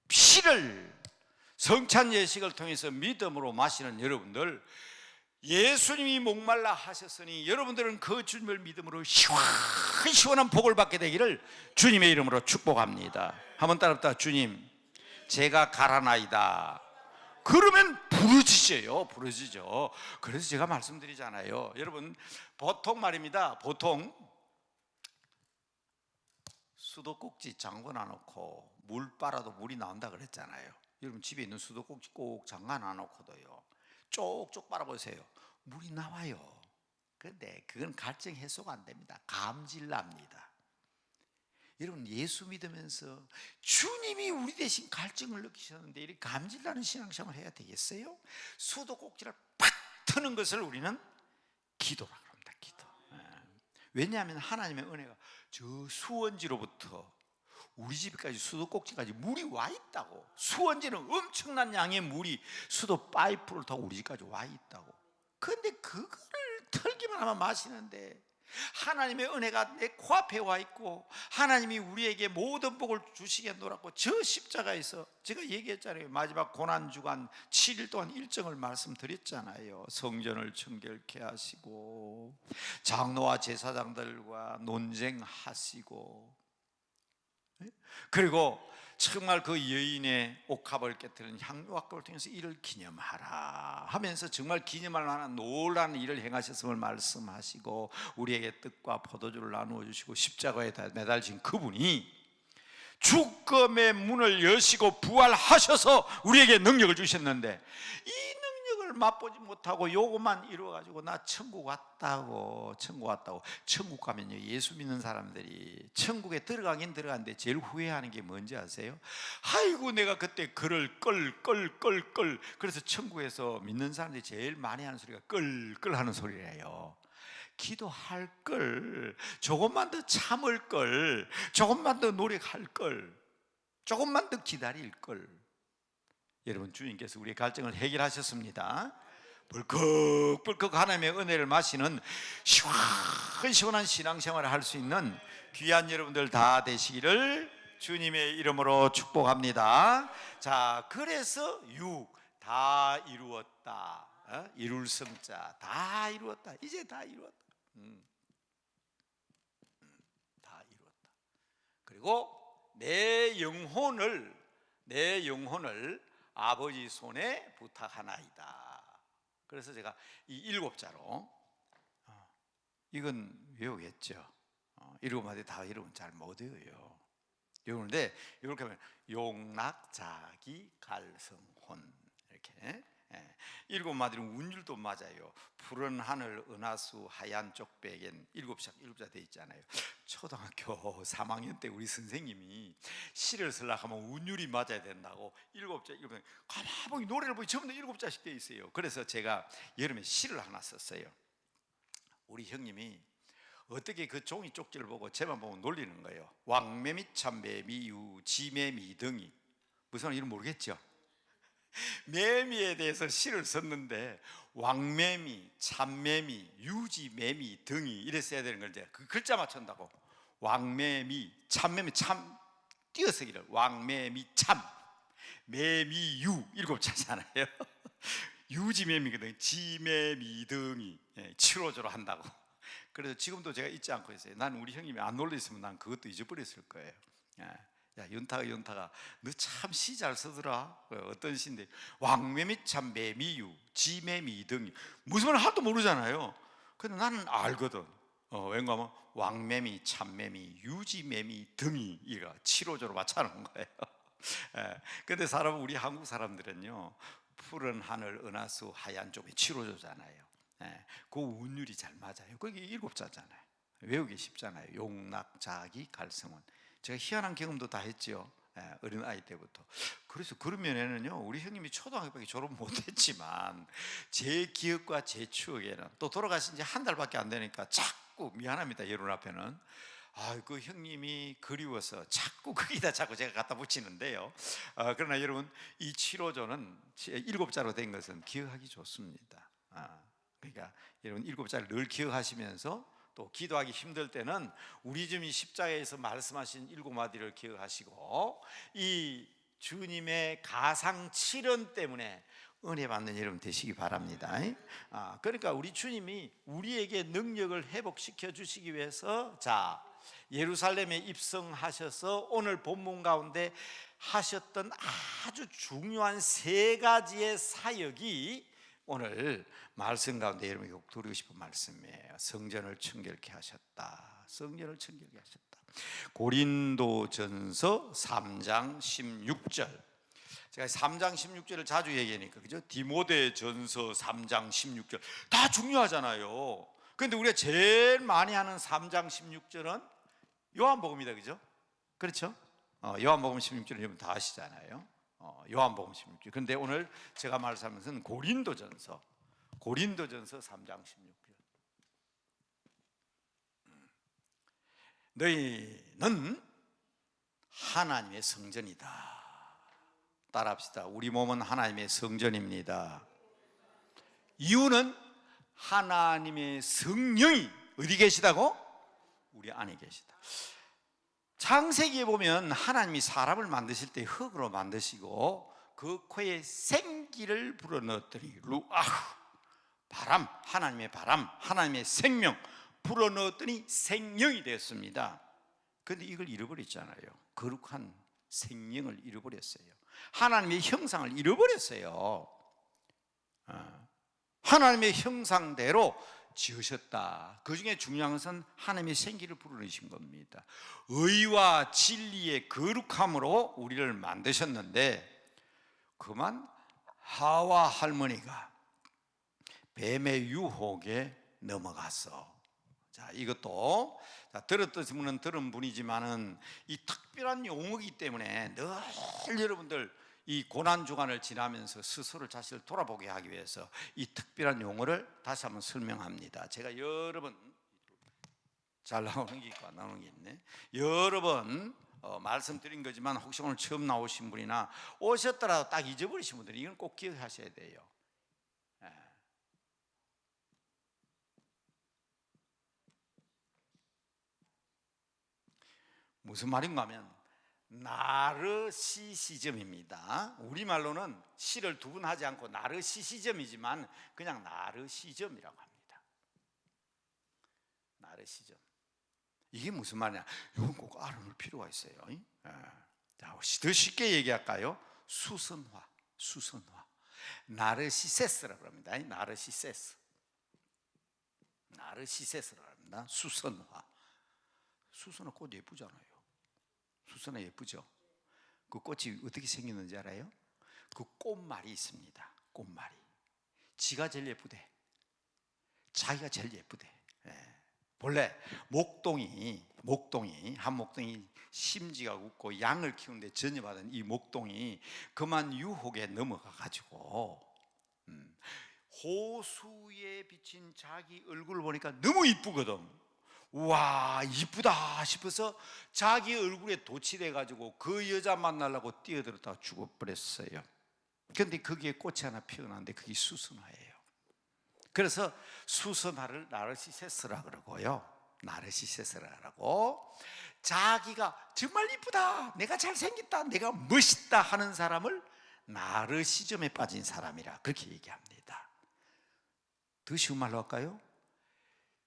피를 성찬 예식을 통해서 믿음으로 마시는 여러분들, 예수님이 목말라 하셨으니 여러분들은 그 주님을 믿음으로 시원한 복을 받게 되기를 주님의 이름으로 축복합니다. 한번 따라합시다. 주님, 제가 가라나이다. 그러면 부러지죠. 그래서 제가 말씀드리잖아요. 여러분, 보통 말입니다. 보통 수도꼭지 잠궈 놓고 물 빨아도 물이 나온다 그랬잖아요. 여러분, 집에 있는 수도꼭지 꼭 잠가 놔놓고도요, 쪽쪽 빨아보세요. 물이 나와요. 그런데 그건 갈증 해소가 안 됩니다. 감질 납니다. 여러분, 예수 믿으면서 주님이 우리 대신 갈증을 느끼셨는데 이렇게 감질 나는 신앙생활을 해야 되겠어요? 수도꼭지를 팍 트는 것을 우리는 기도라고 합니다. 기도. 왜냐하면 하나님의 은혜가 저 수원지로부터 우리 집까지, 수도꼭지까지 물이 와 있다고. 수원지는 엄청난 양의 물이 수도 파이프를 타고 우리 집까지 와 있다고. 그런데 그거를 털기만 하면 마시는데, 하나님의 은혜가 내 코앞에 와 있고 하나님이 우리에게 모든 복을 주시겠노라고 저 십자가에서 제가 얘기했잖아요. 마지막 고난주간 7일 동안 일정을 말씀드렸잖아요. 성전을 청결케 하시고 장로와 제사장들과 논쟁하시고, 그리고 정말 그 여인의 옥합을 깨뜨리는 향유악법을 통해서 이를 기념하라 하면서 정말 기념할 만한 놀라운 일을 행하셨음을 말씀하시고, 우리에게 떡과 포도주를 나누어 주시고 십자가에 매달리신 그분이 죽음의 문을 여시고 부활하셔서 우리에게 능력을 주셨는데, 이 능력을 맛보지 못하고 요것만 이루어가지고 나 천국 왔다고 천국 가면요, 예수 믿는 사람들이 천국에 들어가긴 들어갔는데 제일 후회하는 게 뭔지 아세요? 아이고 내가 그때 그를 끌 그래서 천국에서 믿는 사람들이 제일 많이 하는 소리가 끌 하는 소리래요. 기도할 걸, 조금만 더 참을 걸, 조금만 더 노력할 걸, 조금만 더 기다릴 걸. 여러분, 주님께서 우리의 갈증을 해결하셨습니다. 벌컥벌컥 하나님의 은혜를 마시는 시원시원한 신앙생활을 할 수 있는 귀한 여러분들 다 되시기를 주님의 이름으로 축복합니다. 자, 그래서 다 이루었다. 이룰 성자 다 이루었다. 이제 다 이루었다. 다 이루었다. 그리고 내 영혼을 아버지 손에 부탁하나이다. 그래서 제가 이 7자로 이건 외우겠죠. 7마디 다 이러면 잘 못 외워요. 외우는데 이렇게 하면 용락, 자기, 갈성혼 이렇게 7마디는 운율도 맞아요. 푸른 하늘, 은하수, 하얀 쪽배겐 7자 돼 있잖아요. 초등학교 3학년 때 우리 선생님이 시를 쓰려고 하면 운율이 맞아야 된다고 7자 가만히 노래를 보니 전부 다 7자씩 돼 있어요. 그래서 제가 여름에 시를 하나 썼어요. 우리 형님이 어떻게 그 종이 쪽지를 보고 제만 보고 놀리는 거예요. 왕매미, 참매미, 유지매미 등이 무슨 이름 모르겠죠? 매미에 대해서 시를 썼는데 왕매미, 참매미, 유지매미 등이 이래 써야 되는 걸 이제 그 글자 맞춘다고 왕매미, 참매미, 참 띄어쓰기를 왕매미, 참 매미, 유 7자잖아요. 유지매미거든요. 지매미 등이 7호조로 한다고. 그래서 지금도 제가 잊지 않고 있어요. 난 우리 형님이 안 놀랬으면 난 그것도 잊어버렸을 거예요. 야, 연타가 너 참 시 잘 쓰더라. 어떤 시인데 왕매미, 참매미유, 지매미 등이 무슨 말 하나도 모르잖아요. 근데 나는 알거든. 왠가하면 왕매미, 참매미, 유지매미 등이 이가 7호조로 맞춰놓은 거예요. 근데 우리 한국 사람들은요, 푸른 하늘, 은하수, 하얀 쪽이 7호조잖아요. 그 운율이 잘 맞아요. 그게 7자잖아요. 외우기 쉽잖아요. 용락, 자기, 갈성원. 제가 희한한 경험도 다 했죠. 어린 아이 때부터. 그래서 그런 면에는요, 우리 형님이 초등학교밖에 졸업 못했지만 제 기억과 제 추억에는 또 돌아가신 지 한 달밖에 안 되니까 자꾸 미안합니다. 여러분 앞에는 그 형님이 그리워서 자꾸 거기다 자꾸 제가 갖다 붙이는데요. 그러나 여러분, 이 7호조는 7자로 된 것은 기억하기 좋습니다. 그러니까 여러분 7자를 늘 기억하시면서 또 기도하기 힘들 때는 우리 주님 십자가에서 말씀하신 7마디를 기억하시고 이 주님의 가상 7원 때문에 은혜 받는 여러분 되시기 바랍니다. 그러니까 우리 주님이 우리에게 능력을 회복시켜 주시기 위해서 예루살렘에 입성하셔서 오늘 본문 가운데 하셨던 아주 중요한 3가지의 사역이 오늘 말씀 가운데 여러분이 꼭 드리고 싶은 말씀이에요. 성전을 청결케 하셨다. 성전을 청결케 하셨다. 고린도전서 3장 16절. 제가 3장 16절을 자주 얘기하니까, 그죠? 디모데전서 3장 16절 다 중요하잖아요. 그런데 우리가 제일 많이 하는 3장 16절은 요한복음이다, 그죠? 그렇죠? 요한복음 16절은 여러분 다 아시잖아요. 요한복음 16절. 그런데 오늘 제가 말씀하는 것은 고린도전서 3장 16절. 너희는 하나님의 성전이다. 따라합시다. 우리 몸은 하나님의 성전입니다. 이유는 하나님의 성령이 어디 계시다고? 우리 안에 계시다. 창세기에 보면 하나님이 사람을 만드실 때 흙으로 만드시고 그 코에 생기를 불어넣었더니 루아흐, 바람, 하나님의 생명 불어넣었더니 생명이 되었습니다. 그런데 이걸 잃어버렸잖아요. 거룩한 생명을 잃어버렸어요. 하나님의 형상을 잃어버렸어요. 하나님의 형상대로 지으셨다. 그 중에 중요한 것은 하나님의 생기를 불어넣으신 겁니다. 의와 진리의 거룩함으로 우리를 만드셨는데, 그만 하와 할머니가 뱀의 유혹에 넘어갔어. 자, 이것도 들었으면 들은 분이지만은 이 특별한 용어이기 때문에 늘 여러분들 이 고난 주간을 지나면서 스스로 자신을 돌아보게 하기 위해서 이 특별한 용어를 다시 한번 설명합니다. 제가 여러 번, 잘 나오는 게 있고 안 나오는 게 있네. 여러 번 말씀드린 거지만 혹시 오늘 처음 나오신 분이나 오셨더라도 딱 잊어버리신 분들이 이건 꼭 기억하셔야 돼요. 무슨 말인가 하면 나르시시즘입니다. 우리말로는 시를 두 번 하지 않고 나르시시즘이지만 그냥 나르시즘이라고 합니다. 나르시즘. 이게 무슨 말이냐? 이건 꼭 알아놓을 필요가 있어요. 자, 더 쉽게 얘기할까요? 수선화. 나르시세스라고 합니다. 나르시세스라고 합니다. 수선화. 꽃 예쁘잖아요. 수선화 예쁘죠? 그 꽃이 어떻게 생겼는지 알아요? 그 꽃말이 있습니다. 꽃말이. 지가 제일 예쁘대. 자기가 제일 예쁘대. 본래 목동이 한 목동이 심지가 웃고 양을 키우는데 전혀받은 이 목동이 그만 유혹에 넘어가 가지고 호수에 비친 자기 얼굴을 보니까 너무 이쁘거든. 와, 이쁘다 싶어서 자기 얼굴에 도취돼 가지고 그 여자 만나려고 뛰어들었다가 죽어버렸어요. 그런데 거기에 꽃이 하나 피어났는데 그게 수선화예요. 그래서 수선화를 나르시세스라 그러고요. 나르시세스라고 자기가 정말 이쁘다, 내가 잘생겼다, 내가 멋있다 하는 사람을 나르시즘에 빠진 사람이라 그렇게 얘기합니다. 더 쉬운 말로 할까요?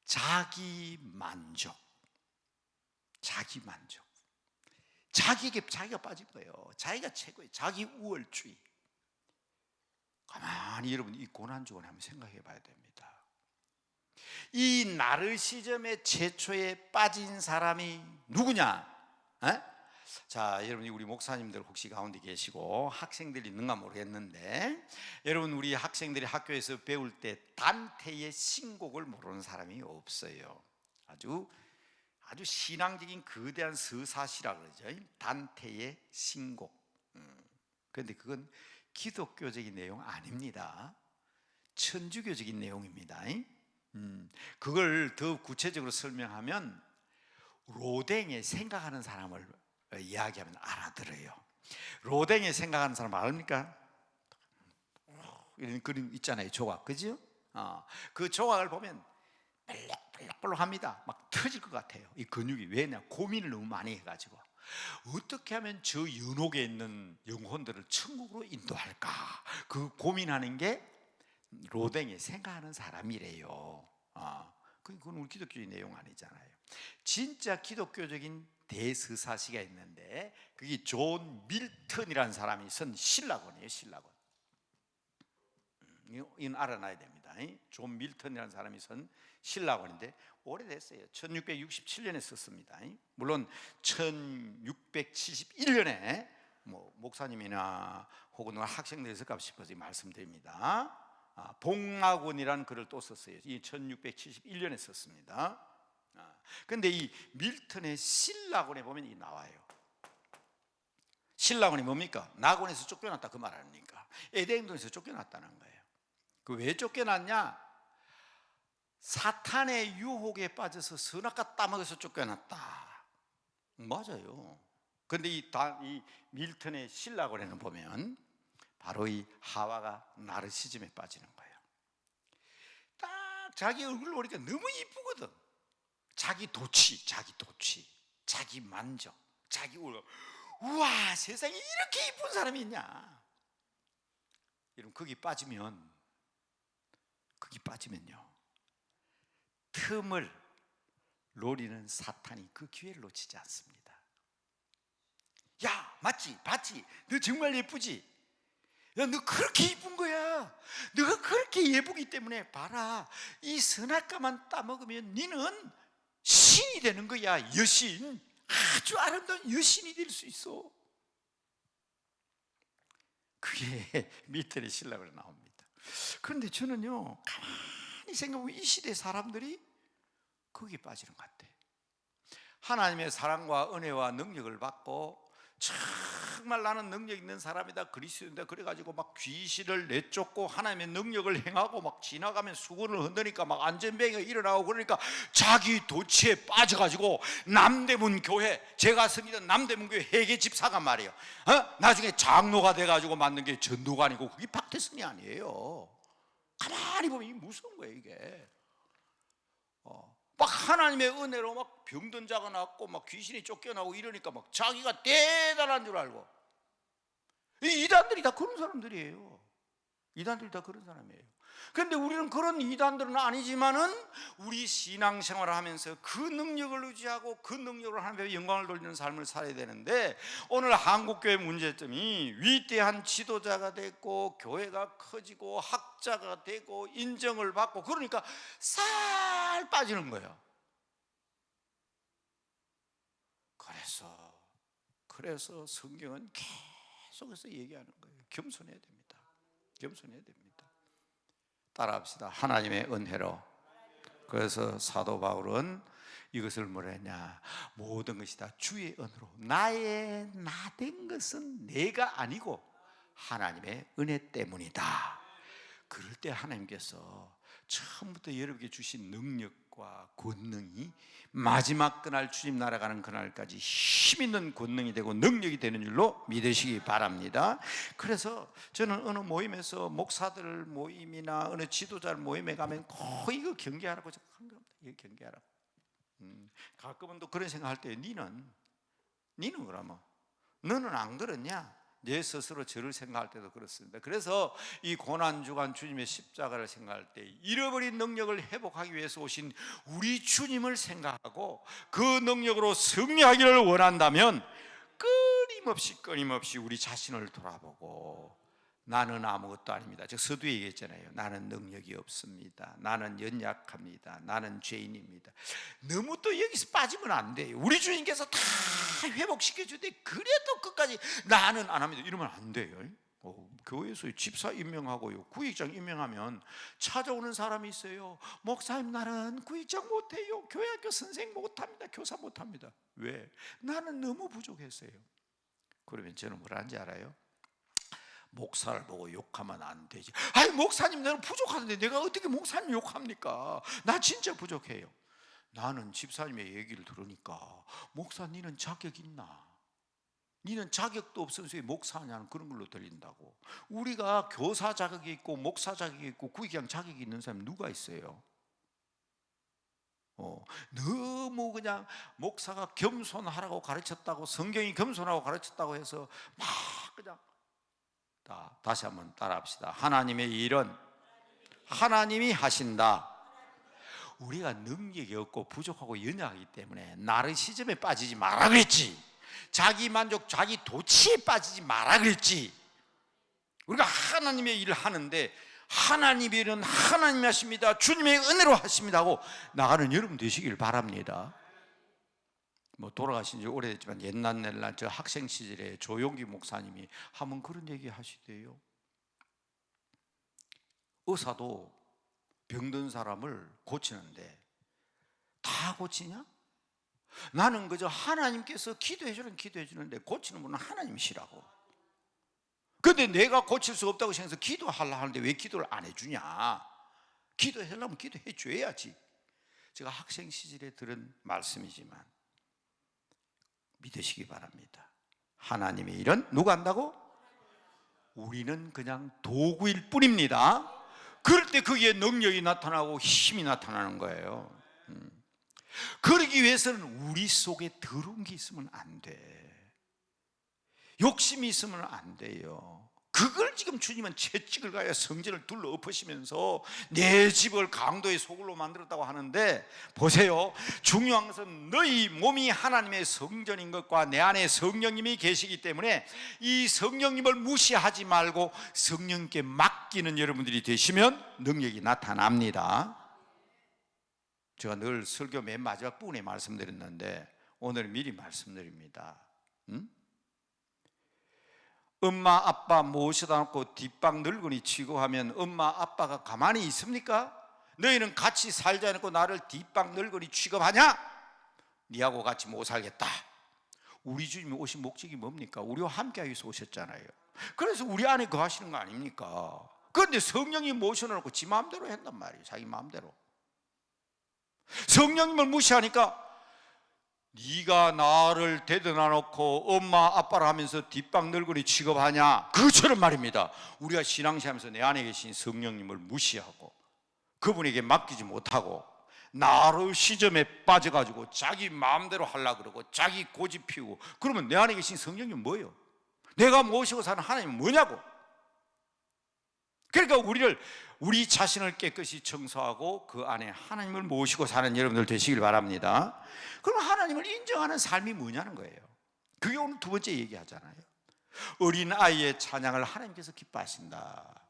자기 만족. 자기에게 자기가 빠진 거예요. 자기가 최고예요. 자기 우월주의. 가만히 여러분 이 고난주간에 한번 생각해 봐야 됩니다. 이 나르시즘의 최초에 빠진 사람이 누구냐? 자, 여러분 우리 목사님들 혹시 가운데 계시고 학생들이 있는가 모르겠는데, 여러분 우리 학생들이 학교에서 배울 때 단테의 신곡을 모르는 사람이 없어요. 아주 신앙적인 거대한 서사시라 그러죠. 단테의 신곡. 그런데 그건 기독교적인 내용 아닙니다. 천주교적인 내용입니다. 그걸 더 구체적으로 설명하면 로댕에 생각하는 사람을 이야기하면 알아들어요. 로댕에 생각하는 사람 아닙니까? 이런 그림 있잖아요. 조각, 그죠? 그 조각을 보면 볼록볼록합니다. 막 터질 것 같아요. 이 근육이. 왜냐? 고민을 너무 많이 해가지고 어떻게 하면 저 연옥에 있는 영혼들을 천국으로 인도할까? 그 고민하는 게 로댕에 생각하는 사람이래요. 그건 우리 기독교의 내용 아니잖아요. 진짜 기독교적인 대서사시가 있는데 그게 존 밀턴이라는 사람이 쓴 신라권이에요. 신라권. 이건 알아놔야 됩니다. 존 밀턴이라는 사람이 쓴 신라권인데 오래됐어요. 1667년에 썼습니다. 물론 1671년에 목사님이나 혹은 학생들이 있을까 싶어서 말씀드립니다. 복락원이라는 글을 또 썼어요. 이 1671년에 썼습니다. 그런데 이 밀턴의 신라권에 보면 이 나와요. 신라권이 뭡니까? 낙원에서 쫓겨났다 그 말 아닙니까? 에덴동에서 쫓겨났다는 거예요. 그 왜 쫓겨났냐? 사탄의 유혹에 빠져서 선악과 따먹어서 쫓겨났다. 맞아요. 그런데 이 밀턴의 신라권에는 보면 바로 이 하와가 나르시즘에 빠지는 거예요. 딱 자기 얼굴을 보니까 너무 이쁘거든. 자기 도취, 자기 만족, 자기 울고, 우와, 세상에 이렇게 이쁜 사람이 있냐. 여러분, 거기 빠지면요, 틈을 노리는 사탄이 그 기회를 놓치지 않습니다. 야, 맞지? 봤지? 너 정말 예쁘지? 야, 너 그렇게 예쁜 거야. 너가 그렇게 예쁘기 때문에 봐라, 이 선악과만 따먹으면 너는 신이 되는 거야. 여신, 아주 아름다운 여신이 될 수 있어. 그게 미터리 신락으로 나옵니다. 그런데 저는요, 가만히 생각해보면 이 시대 사람들이 거기에 빠지는 것 같아요. 하나님의 사랑과 은혜와 능력을 받고 정말 나는 능력 있는 사람이다, 그리스도인다, 그래가지고 막 귀신을 내쫓고 하나님의 능력을 행하고 막 지나가면 수건을 흔드니까 막 안전뱅이가 일어나고, 그러니까 자기 도취에 빠져가지고 남대문 교회, 제가 섬기던 남대문 교회 회계 집사가 말이에요, 나중에 장로가 돼가지고 만든 게 전도관이고 그게 박태선이 아니에요. 가만히 보면 이게 무서운 거예요, 이게. 막 하나님의 은혜로 막 병든 자가 낫고 막 귀신이 쫓겨나고 이러니까 막 자기가 대단한 줄 알고. 이 이단들이 다 그런 사람들이에요. 이단들이 다 그런 사람이에요. 그런데 우리는 그런 이단들은 아니지만은 우리 신앙생활을 하면서 그 능력을 의지하고 그 능력으로 하나님의 영광을 돌리는 삶을 살아야 되는데, 오늘 한국교회 문제점이 위대한 지도자가 됐고 교회가 커지고 학자가 되고 인정을 받고 그러니까 살 빠지는 거예요. 그래서 성경은 계속해서 얘기하는 거예요. 겸손해야 됩니다. 겸손해야 됩니다. 따라합시다. 하나님의 은혜로. 그래서 사도 바울은 이것을 뭐라 했냐, 모든 것이 다 주의 은혜로, 나의 나 된 것은 내가 아니고 하나님의 은혜 때문이다. 그럴 때 하나님께서 처음부터 여러분에게 주신 능력과 권능이 마지막 그날 주님 날아가는 그날까지 힘있는 권능이 되고 능력이 되는 줄로 믿으시기 바랍니다. 그래서 저는 어느 모임에서 목사들 모임이나 어느 지도자 모임에 가면 거의 이거 경계하라고 생각한 겁니다. 이거 경계하라고. 가끔은 또 그런 생각할 때, 니는 그러면 너는 안 그렇냐? 내 스스로 저를 생각할 때도 그렇습니다. 그래서 이 고난주간 주님의 십자가를 생각할 때 잃어버린 능력을 회복하기 위해서 오신 우리 주님을 생각하고 그 능력으로 승리하기를 원한다면 끊임없이 우리 자신을 돌아보고, 나는 아무것도 아닙니다. 저 서두에 얘기했잖아요. 나는 능력이 없습니다. 나는 연약합니다. 나는 죄인입니다. 너무 또 여기서 빠지면 안 돼요. 우리 주님께서 다 회복시켜 주되 그래도 끝까지 나는 안 합니다, 이러면 안 돼요. 교회에서 집사 임명하고요, 구역장 임명하면 찾아오는 사람이 있어요. 목사님, 나는 구역장 못해요. 교회학교 선생 못합니다. 교사 못합니다. 왜? 나는 너무 부족했어요. 그러면 저는 뭘 하는지 알아요? 목사를 보고 욕하면 안 되지. 아니, 목사님, 나는 부족하는데 내가 어떻게 목사님 욕합니까? 나 진짜 부족해요. 나는 집사님의 얘기를 들으니까, 목사, 니는 자격 있나? 니는 자격도 없으면서 왜 목사냐는 그런 걸로 들린다고. 우리가 교사 자격이 있고 목사 자격이 있고 구역장 자격이 있는 사람이 누가 있어요? 너무 그냥 목사가 겸손하라고 가르쳤다고, 성경이 겸손하고 가르쳤다고 해서 막 그냥. 다시 한번 따라합시다. 하나님의 일은 하나님이 하신다. 우리가 능력이 없고 부족하고 연약하기 때문에 나르시즘에 빠지지 마라 그랬지. 자기 만족, 자기 도취에 빠지지 마라 그랬지. 우리가 하나님의 일을 하는데 하나님의 일은 하나님이 하십니다, 주님의 은혜로 하십니다 하고 나가는 여러분 되시길 바랍니다. 뭐 돌아가신 지 오래됐지만 옛날 저 학생 시절에 조용기 목사님이 한번 그런 얘기 하시대요. 의사도 병든 사람을 고치는데 다 고치냐? 나는 그저 하나님께서 기도해 주는데 고치는 분은 하나님이시라고. 근데 내가 고칠 수 없다고 생각해서 기도하려고 하는데 왜 기도를 안 해주냐? 기도하려면 기도해 줘야지. 제가 학생 시절에 들은 말씀이지만 믿으시기 바랍니다. 하나님의 일은 누가 한다고? 우리는 그냥 도구일 뿐입니다. 그럴 때 거기에 능력이 나타나고 힘이 나타나는 거예요. 그러기 위해서는 우리 속에 더러운 게 있으면 안 돼. 욕심이 있으면 안 돼요. 그걸 지금 주님은 채찍을 가야 성전을 둘러 엎으시면서 내 집을 강도의 소굴로 만들었다고 하는데, 보세요, 중요한 것은 너희 몸이 하나님의 성전인 것과 내 안에 성령님이 계시기 때문에 이 성령님을 무시하지 말고 성령님께 맡기는 여러분들이 되시면 능력이 나타납니다. 제가 늘 설교 맨 마지막 부분에 말씀드렸는데 오늘 미리 말씀드립니다. 엄마 아빠 모셔다 놓고 뒷방 늙은이 취급하면 엄마 아빠가 가만히 있습니까? 너희는 같이 살자 해놓고 나를 뒷방 늙은이 취급하냐? 니하고 같이 못 살겠다. 우리 주님이 오신 목적이 뭡니까? 우리와 함께하기 위해서 오셨잖아요. 그래서 우리 안에 거하시는 거 아닙니까? 그런데 성령이 모셔놓고 지 마음대로 한단 말이에요. 자기 마음대로. 성령님을 무시하니까 네가 나를 데려다 놓고 엄마 아빠라 하면서 뒷방 늙은이 취급하냐? 그처럼 말입니다. 우리가 신앙생활하면서 내 안에 계신 성령님을 무시하고 그분에게 맡기지 못하고 나의 시점에 빠져가지고 자기 마음대로 하려고 그러고 자기 고집 피우고, 그러면 내 안에 계신 성령님은 뭐예요? 내가 모시고 사는 하나님은 뭐냐고. 그러니까 우리 자신을 깨끗이 청소하고 그 안에 하나님을 모시고 사는 여러분들 되시길 바랍니다. 그럼 하나님을 인정하는 삶이 뭐냐는 거예요. 그게 오늘 두 번째 얘기하잖아요. 어린아이의 찬양을 하나님께서 기뻐하신다.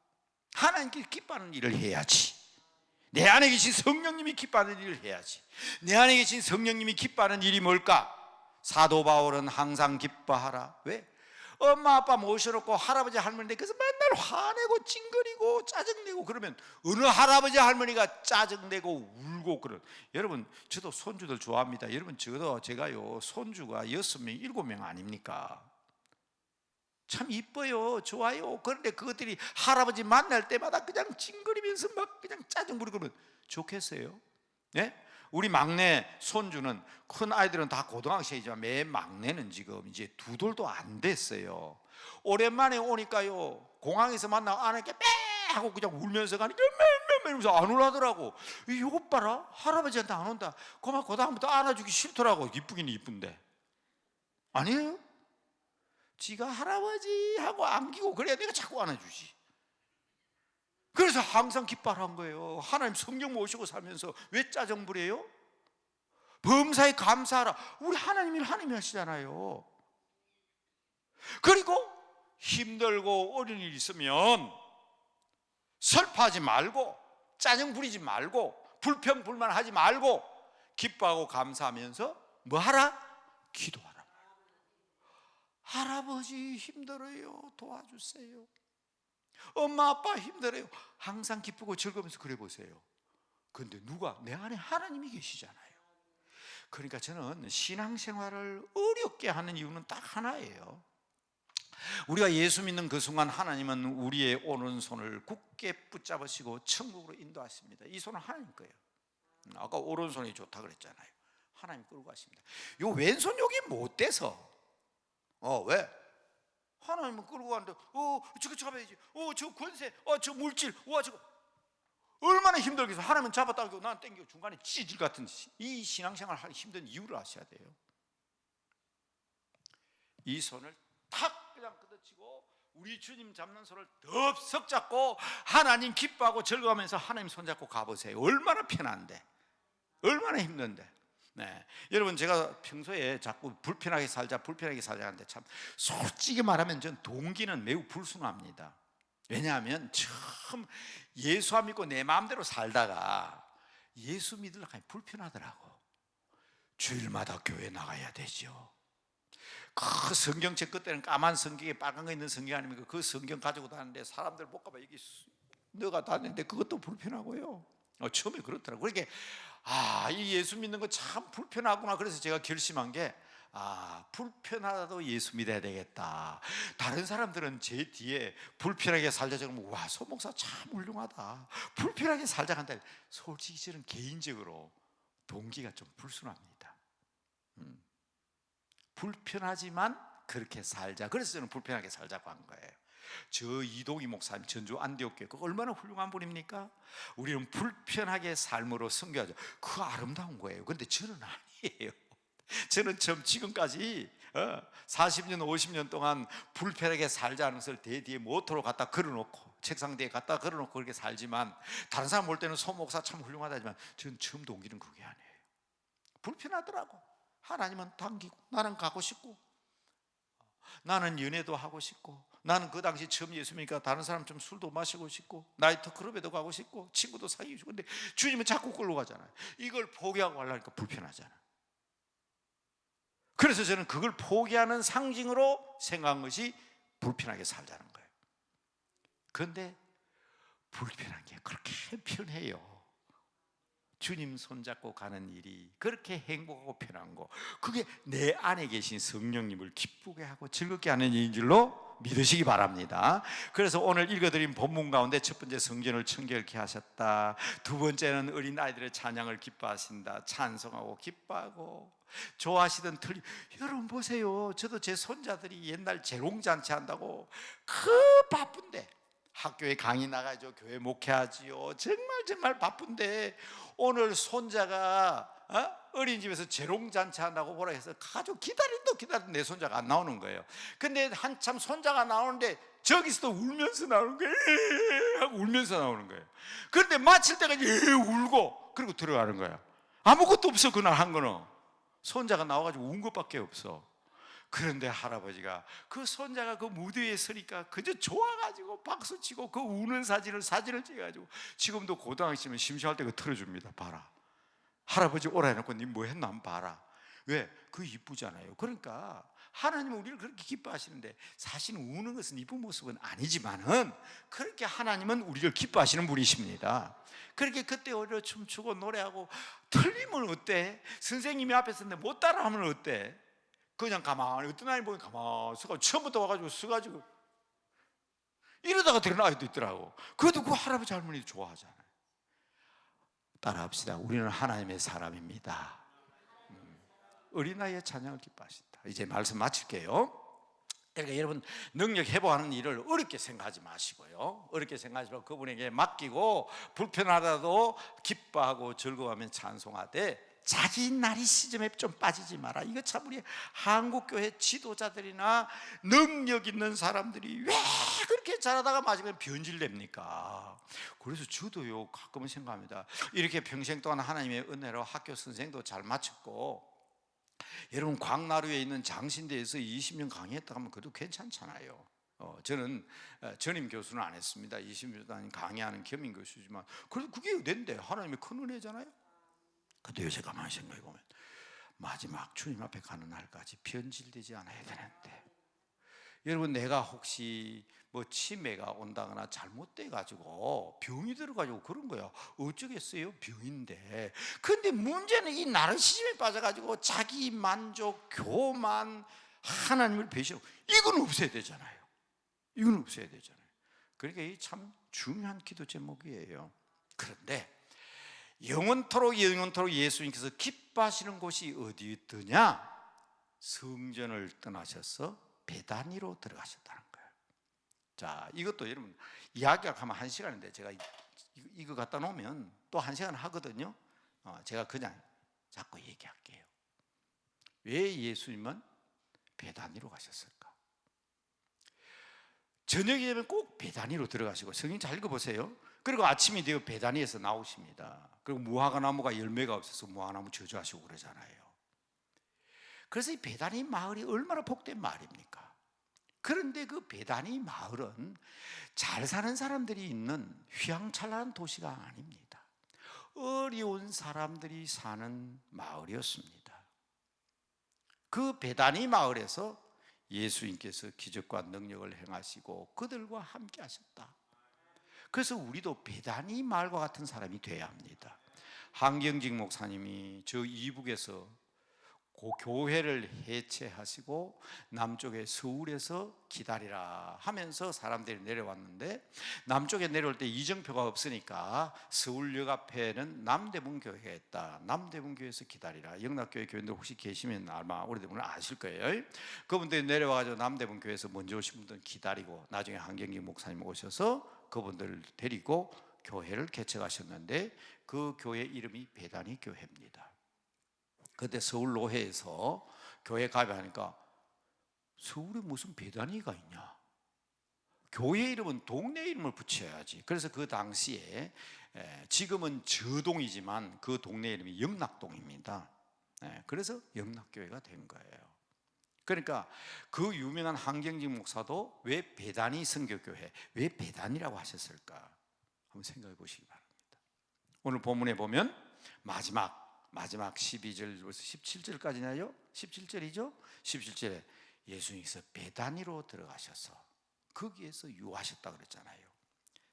하나님께서 기뻐하는 일을 해야지. 내 안에 계신 성령님이 기뻐하는 일을 해야지. 내 안에 계신 성령님이 기뻐하는 일이 뭘까? 사도 바울은 항상 기뻐하라. 왜? 엄마 아빠 모셔놓고 할아버지 할머니 댁에서 맨날 화내고 찡그리고 짜증내고 그러면 어느 할아버지 할머니가 짜증내고 울고 그런. 여러분, 저도 손주들 좋아합니다. 여러분, 제가요 손주가 6명 7명 아닙니까? 참 이뻐요, 좋아요. 그런데 그것들이 할아버지 만날 때마다 그냥 찡그리면서 막 그냥 짜증 부리고 그러면 좋겠어요? 네? 우리 막내 손주는, 큰 아이들은 다 고등학생이지만 맨 막내는 지금 이제 2돌도 안 됐어요. 오랜만에 오니까요, 공항에서 만나고 안에 빼 하고 그냥 울면서 가니까 이러면서 안 울하더라고. 이것 봐라, 할아버지한테 안 온다. 그만 그다음부터 안아주기 싫더라고. 이쁘긴 이쁜데. 아니에요? 지가 할아버지 하고 안기고 그래야 내가 자꾸 안아주지. 그래서 항상 기뻐한 거예요. 하나님 성령 모시고 살면서 왜 짜증 부려요? 범사에 감사하라. 우리 하나님이 하시잖아요. 그리고 힘들고 어려운 일 있으면 슬퍼하지 말고 짜증 부리지 말고 불평불만하지 말고 기뻐하고 감사하면서 뭐 하라? 기도하라. 할아버지 힘들어요, 도와주세요. 엄마 아빠 힘들어요. 항상 기쁘고 즐거우면서 그래 보세요. 그런데 누가? 내 안에 하나님이 계시잖아요. 그러니까 저는 신앙생활을 어렵게 하는 이유는 딱 하나예요. 우리가 예수 믿는 그 순간 하나님은 우리의 오른손을 굳게 붙잡으시고 천국으로 인도하십니다. 이 손은 하나님 거예요. 아까 오른손이 좋다 그랬잖아요. 하나님 끌고 가십니다. 요 왼손 여기 못 돼서. 왜? 하나님은 끌고 가는데 저거 잡아야지. 저 권세, 저 물질, 저거 얼마나 힘들겠어. 하나님은 잡았다고 나는 땡겨 중간에 찌질 같은 이 신앙생활 하기 힘든 이유를 아셔야 돼요. 이 손을 탁 그냥 걷어치고 우리 주님 잡는 손을 덥석 잡고 하나님 기뻐하고 즐거워하면서 하나님 손잡고 가보세요. 얼마나 편한데, 얼마나 힘든데. 네, 여러분, 제가 평소에 자꾸 불편하게 살자 하는데 참 솔직히 말하면 전 동기는 매우 불순합니다. 왜냐하면 처음 예수 안 믿고 내 마음대로 살다가 예수 믿으려고 하니 불편하더라고. 주일마다 교회 나가야 되죠. 그 성경책 그때는 까만 성경에 빨간 거 있는 성경 아닙니까? 그 성경 가지고 다니는데 사람들 못 가봐. 여기 너가 다니는데 그것도 불편하고요. 처음에 그렇더라고요. 그러니까 이 예수 믿는 거 참 불편하구나. 그래서 제가 결심한 게 불편하다도 예수 믿어야 되겠다. 다른 사람들은 제 뒤에 불편하게 살자 그러면 와, 소 목사 참 훌륭하다. 불편하게 살자 한다. 솔직히 저는 개인적으로 동기가 좀 불순합니다. 불편하지만 그렇게 살자. 그래서 저는 불편하게 살자고 한 거예요. 저 이동희 목사님 전주 안디옥교회 그거 얼마나 훌륭한 분입니까? 우리는 불편하게 삶으로 섬겨야죠. 그거 아름다운 거예요. 근데 저는 아니에요. 저는 지금까지 40년 50년 동안 불편하게 살자는 것을 대뒤에 모토로 갖다 걸어놓고 책상 뒤에 갖다 걸어놓고 그렇게 살지만, 다른 사람 볼 때는 소 목사 참 훌륭하다지만 저는 처음 동기는 그게 아니에요. 불편하더라고. 하나님은 당기고 나는 가고 싶고, 나는 연애도 하고 싶고, 나는 그 당시 처음 예수 믿으니까 다른 사람처럼 술도 마시고 싶고, 나이트 클럽에도 가고 싶고, 친구도 사귀고 싶고, 근데 주님은 자꾸 끌고 가잖아요. 이걸 포기하고 하려니까 불편하잖아요. 그래서 저는 그걸 포기하는 상징으로 생각한 것이 불편하게 살자는 거예요. 그런데 불편한 게 그렇게 편해요. 주님 손잡고 가는 일이 그렇게 행복하고 편한 거, 그게 내 안에 계신 성령님을 기쁘게 하고 즐겁게 하는 일인 줄로 믿으시기 바랍니다. 그래서 오늘 읽어드린 본문 가운데 첫 번째 성전을 청결케 하셨다, 두 번째는 어린아이들의 찬양을 기뻐하신다, 찬송하고 기뻐하고 좋아하시던 틀림. 여러분 보세요, 저도 제 손자들이 옛날 재롱잔치 한다고 그 바쁜데 학교에 강의 나가죠, 교회 목회하지요, 정말 바쁜데 오늘 손자가 어린이집에서 재롱잔치 한다고 보라 해서 가족 기다린다 내 손자가 안 나오는 거예요. 근데 한참 손자가 나오는데 저기서도 울면서 나오는 거예요. 하고 울면서 나오는 거예요. 그런데 마칠 때까지 울고 그리고 들어가는 거예요. 아무것도 없어. 그날 한 거는 손자가 나와가지고 운 것밖에 없어. 그런데 할아버지가 그 손자가 그 무대 위에 서니까 그저 좋아가지고 박수치고 그 우는 사진을 찍어가지고 지금도 고등학생이면 심심할 때 그 틀어줍니다. 봐라, 할아버지 오라 해놓고 니 뭐 했나 한번 봐라. 왜? 그 이쁘잖아요. 그러니까 하나님은 우리를 그렇게 기뻐하시는데, 사실 우는 것은 이쁜 모습은 아니지만은 그렇게 하나님은 우리를 기뻐하시는 분이십니다. 그렇게 그때 오히려 춤추고 노래하고, 틀리면 어때? 선생님이 앞에 서는데 못 따라하면 어때? 그냥 가만히, 어떤 아이 보면 가만히 서가지고 처음부터 와가지고 서가지고 이러다가 들어는 아이도 있더라고. 그래도 그 할아버지 할머니도 좋아하잖아요. 따라합시다. 우리는 하나님의 사람입니다. 어린아이의 찬양을 기뻐하신다. 이제 말씀 마칠게요. 그러니까 여러분, 능력 회복하는 일을 어렵게 생각하지 마시고요, 어렵게 생각하지 말고 그분에게 맡기고 불편하다도 기뻐하고 즐거워하면 찬송하되, 자기 나리 시점에 좀 빠지지 마라. 이거 참 우리 한국교회 지도자들이나 능력 있는 사람들이 왜 그렇게 잘하다가 마지막에 변질됩니까? 그래서 저도요 가끔은 생각합니다. 이렇게 평생 동안 하나님의 은혜로 학교 선생도 잘 마쳤고, 여러분 광나루에 있는 장신대에서 20년 강의했다 하면 그래도 괜찮잖아요. 저는 전임 교수는 안 했습니다. 20년 동안 강의하는 겸임 교수지만 그래도 그게 은혜인데, 하나님의 큰 은혜잖아요. 근데 요새 가만히 생각해 보면 마지막 주님 앞에 가는 날까지 변질되지 않아야 되는데, 여러분 내가 혹시 뭐 치매가 온다거나 잘못돼 가지고 병이 들어가지고 그런 거야, 어쩌겠어요? 병인데. 근데 문제는 이 나르시즘에 빠져가지고 자기 만족, 교만, 하나님을 배신하고, 이건 없애야 되잖아요. 이건 없애야 되잖아요. 그러니까 이 참 중요한 기도 제목이에요. 그런데 영원토록 예수님께서 기뻐하시는 곳이 어디 있더냐? 성전을 떠나셔서 베다니로 들어가셨다는 거예요. 자, 이것도 여러분 이야기가 하면 1시간인데 제가 이거 갖다 놓으면 또 1시간 하거든요. 제가 그냥 자꾸 얘기할게요. 왜 예수님은 베다니로 가셨을까? 저녁이 되면 꼭 베다니로 들어가시고, 성경 잘 읽어보세요. 그리고 아침이 되어 베다니에서 나오십니다. 그리고 무화과 나무가 열매가 없어서 무화과 나무 저주하시고 그러잖아요. 그래서 이 베다니 마을이 얼마나 복된 마을입니까? 그런데 그 베다니 마을은 잘 사는 사람들이 있는 휘황찬란한 도시가 아닙니다. 어려운 사람들이 사는 마을이었습니다. 그 베다니 마을에서 예수님께서 기적과 능력을 행하시고 그들과 함께 하셨다. 그래서 우리도 베다니 마을과 같은 사람이 되어야 합니다. 한경직 목사님이 저 이북에서 그 교회를 해체하시고 남쪽에 서울에서 기다리라 하면서 사람들이 내려왔는데, 남쪽에 내려올 때 이정표가 없으니까 서울역 앞에는 남대문 교회가 있다. 남대문 교회에서 기다리라. 영락교회 교인들 혹시 계시면 아마 오래된 분은 아실 거예요. 그분들이 내려와가지고 남대문 교회에서 먼저 오신 분들은 기다리고, 나중에 한경기 목사님 오셔서 그분들 데리고 교회를 개척하셨는데, 그 교회 이름이 베다니 교회입니다. 그때 서울 노회에서 교회 가입하니까 서울에 무슨 베다니가 있냐, 교회 이름은 동네 이름을 붙여야지. 그래서 그 당시에, 지금은 저동이지만 그 동네 이름이 영락동입니다. 그래서 영락교회가 된 거예요. 그러니까 그 유명한 한경직 목사도 왜 베다니 선교교회, 왜 베다니라고 하셨을까 한번 생각해 보시기 바랍니다. 오늘 본문에 보면 마지막 12절부터 17절까지나요? 17절이죠? 17절에 예수님께서 베다니로 들어가셔서 거기에서 유하셨다 그랬잖아요.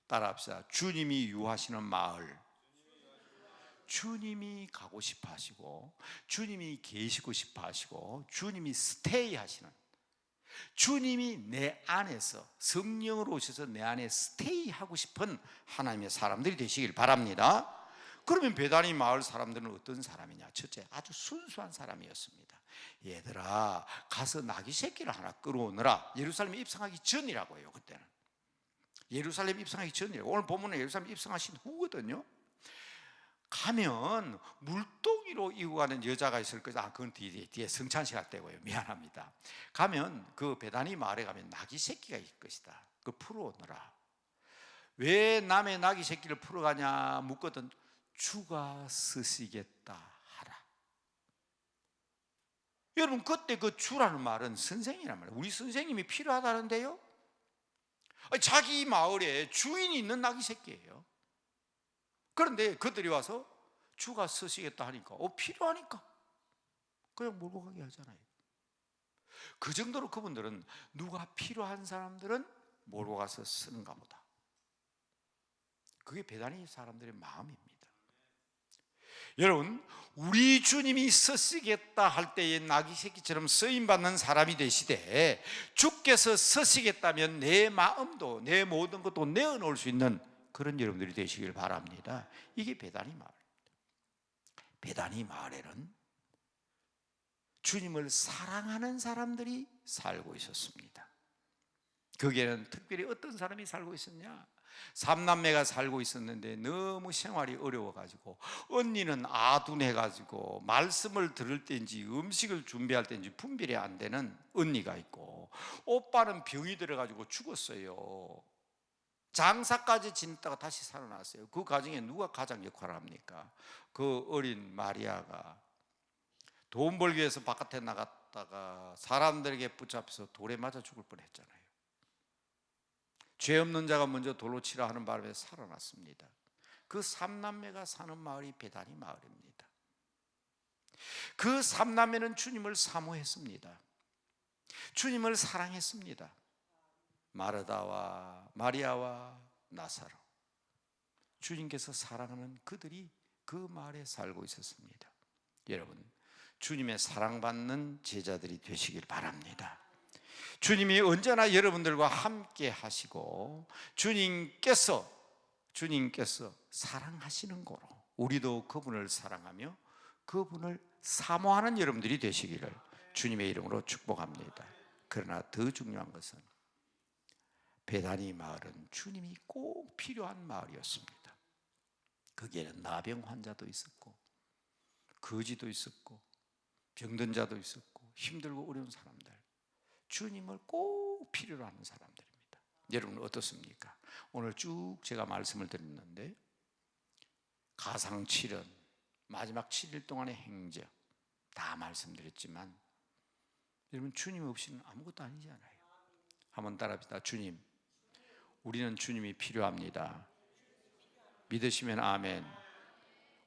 따라합시다. 주님이 유하시는 마을, 주님이 가고 싶어 하시고, 주님이 계시고 싶어 하시고, 주님이 스테이 하시는, 주님이 내 안에서 성령으로 오셔서 내 안에 스테이 하고 싶은 하나님의 사람들이 되시길 바랍니다. 그러면 베다니 마을 사람들은 어떤 사람이냐? 첫째, 아주 순수한 사람이었습니다. 얘들아, 가서 나귀 새끼를 하나 끌어오느라. 예루살렘에 입성하기 전이라고요. 그때는 예루살렘 입성하기 전이에요. 오늘 본문은 예루살렘 입성하신 후거든요. 가면 물동이로 이고 가는 여자가 있을 거죠. 그건 뒤에 성찬식 때고요. 미안합니다. 가면 그 베다니 마을에 가면 나귀 새끼가 있을 것이다. 그 풀어오느라. 왜 남의 나귀 새끼를 풀어가냐 묻거든. 주가 쓰시겠다 하라. 여러분, 그때 그 주라는 말은 선생이란 말이에요. 우리 선생님이 필요하다는데요. 자기 마을에 주인이 있는 나귀 새끼예요. 그런데 그들이 와서 주가 쓰시겠다 하니까 필요하니까 그냥 몰고 가게 하잖아요. 그 정도로 그분들은 누가 필요한 사람들은 몰고 가서 쓰는가 보다. 그게 베다니 사람들의 마음입니다. 여러분, 우리 주님이 쓰시겠다 할 때에 나귀 새끼처럼 쓰임받는 사람이 되시되, 주께서 쓰시겠다면 내 마음도 내 모든 것도 내어놓을 수 있는 그런 여러분들이 되시길 바랍니다. 이게 베다니 마을입니다. 베다니 마을에는 주님을 사랑하는 사람들이 살고 있었습니다. 거기에는 특별히 어떤 사람이 살고 있었냐? 삼남매가 살고 있었는데 너무 생활이 어려워가지고, 언니는 아둔해가지고 말씀을 들을 때인지 음식을 준비할 때인지 분별이 안 되는 언니가 있고, 오빠는 병이 들어가지고 죽었어요. 장사까지 지냈다가 다시 살아났어요. 그 가정에 누가 가장 역할을 합니까? 그 어린 마리아가 돈 벌기 위해서 바깥에 나갔다가 사람들에게 붙잡혀서 돌에 맞아 죽을 뻔했잖아요. 죄 없는 자가 먼저 돌로 치라 하는 바람에 살아났습니다. 그 삼남매가 사는 마을이 베다니 마을입니다. 그 삼남매는 주님을 사모했습니다. 주님을 사랑했습니다. 마르다와 마리아와 나사로, 주님께서 사랑하는 그들이 그 마을에 살고 있었습니다. 여러분, 주님의 사랑받는 제자들이 되시길 바랍니다. 주님이 언제나 여러분들과 함께 하시고, 주님께서 사랑하시는 거로 우리도 그분을 사랑하며 그분을 사모하는 여러분들이 되시기를 주님의 이름으로 축복합니다. 그러나 더 중요한 것은 베다니 마을은 주님이 꼭 필요한 마을이었습니다. 거기에는 나병 환자도 있었고, 거지도 있었고, 병든 자도 있었고, 힘들고 어려운 사람들, 주님을 꼭 필요로 하는 사람들입니다. 여러분 어떻습니까? 오늘 쭉 제가 말씀을 드렸는데, 가상칠언, 마지막 7일 동안의 행적 다 말씀드렸지만, 여러분 주님 없이는 아무것도 아니잖아요. 한번 따라합시다. 주님, 우리는 주님이 필요합니다. 믿으시면 아멘.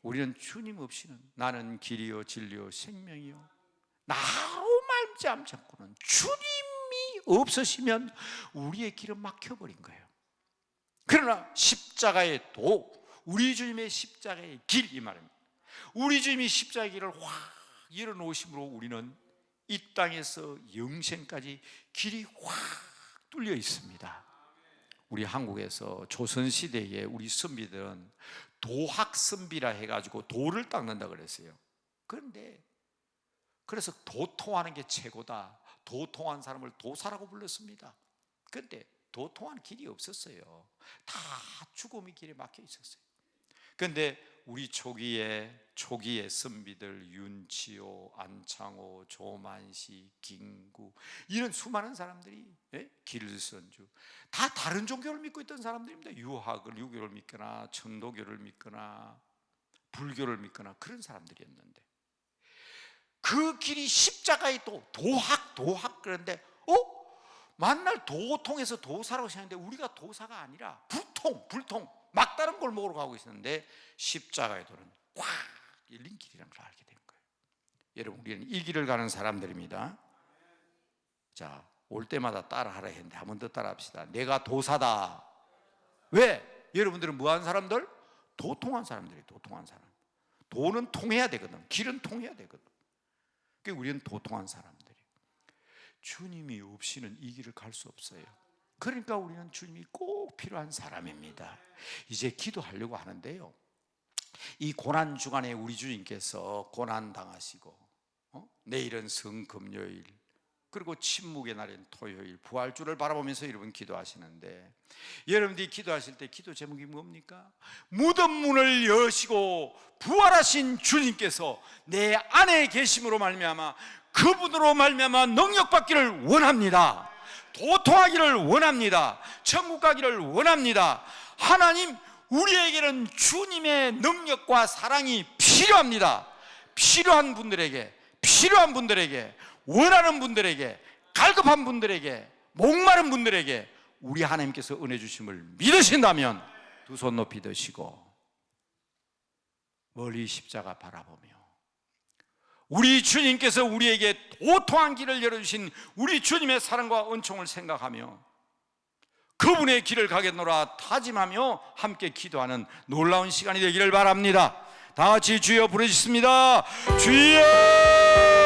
우리는 주님 없이는, 나는 길이요 진리요 생명이요, 나로 말지 않고는 주님이 없으시면 우리의 길은 막혀버린 거예요. 그러나 십자가의 도, 우리 주님의 십자가의 길, 이 말입니다. 우리 주님이 십자가의 길을 확 열어놓으심으로 우리는 이 땅에서 영생까지 길이 확 뚫려 있습니다. 우리 한국에서 조선시대에 우리 선비들은 도학선비라 해가지고 도를 닦는다 그랬어요. 그런데 그래서 도통하는 게 최고다, 도통한 사람을 도사라고 불렀습니다. 그런데 도통한 길이 없었어요. 다 죽음의 길에 막혀 있었어요. 그런데 우리 초기의 선비들 윤치호, 안창호, 조만시, 김구 이런 수많은 사람들이 길선주 다 다른 종교를 믿고 있던 사람들입니다. 유교를 믿거나 천도교를 믿거나 불교를 믿거나 그런 사람들이었는데 그 길이 십자가의 도학 그런데 만날 도통에서 도사라고 생각했는데 우리가 도사가 아니라 불통 막다른 골목으로 가고 있었는데 십자가의 도는 확 열린 길이라는 걸 알게 된 거예요. 여러분, 우리는 이 길을 가는 사람들입니다. 자, 올 때마다 따라하라 했는데 한 번 더 따라합시다. 내가 도사다. 왜? 여러분들은 뭐한 사람들? 도통한 사람들이에요. 도통한 사람. 도는 통해야 되거든. 길은 통해야 되거든. 그러니까 우리는 도통한 사람들이에요. 주님이 없이는 이 길을 갈 수 없어요. 그러니까 우리는 주님이 꼭 필요한 사람입니다. 이제 기도하려고 하는데요, 이 고난 주간에 우리 주님께서 고난 당하시고 내일은 성금요일 그리고 침묵의 날인 토요일 부활주를 바라보면서 여러분 기도하시는데, 여러분들이 기도하실 때 기도 제목이 뭡니까? 무덤 문을 여시고 부활하신 주님께서 내 안에 계심으로 말미암아 그분으로 말미암아 능력받기를 원합니다. 도통하기를 원합니다. 천국 가기를 원합니다. 하나님, 우리에게는 주님의 능력과 사랑이 필요합니다. 필요한 분들에게, 원하는 분들에게, 갈급한 분들에게, 목마른 분들에게 우리 하나님께서 은혜 주심을 믿으신다면 두 손 높이 드시고 멀리 십자가 바라보며 우리 주님께서 우리에게 도통한 길을 열어주신 우리 주님의 사랑과 은총을 생각하며 그분의 길을 가겠노라 다짐하며 함께 기도하는 놀라운 시간이 되기를 바랍니다. 다 같이 주여 부르짖습니다. 주여!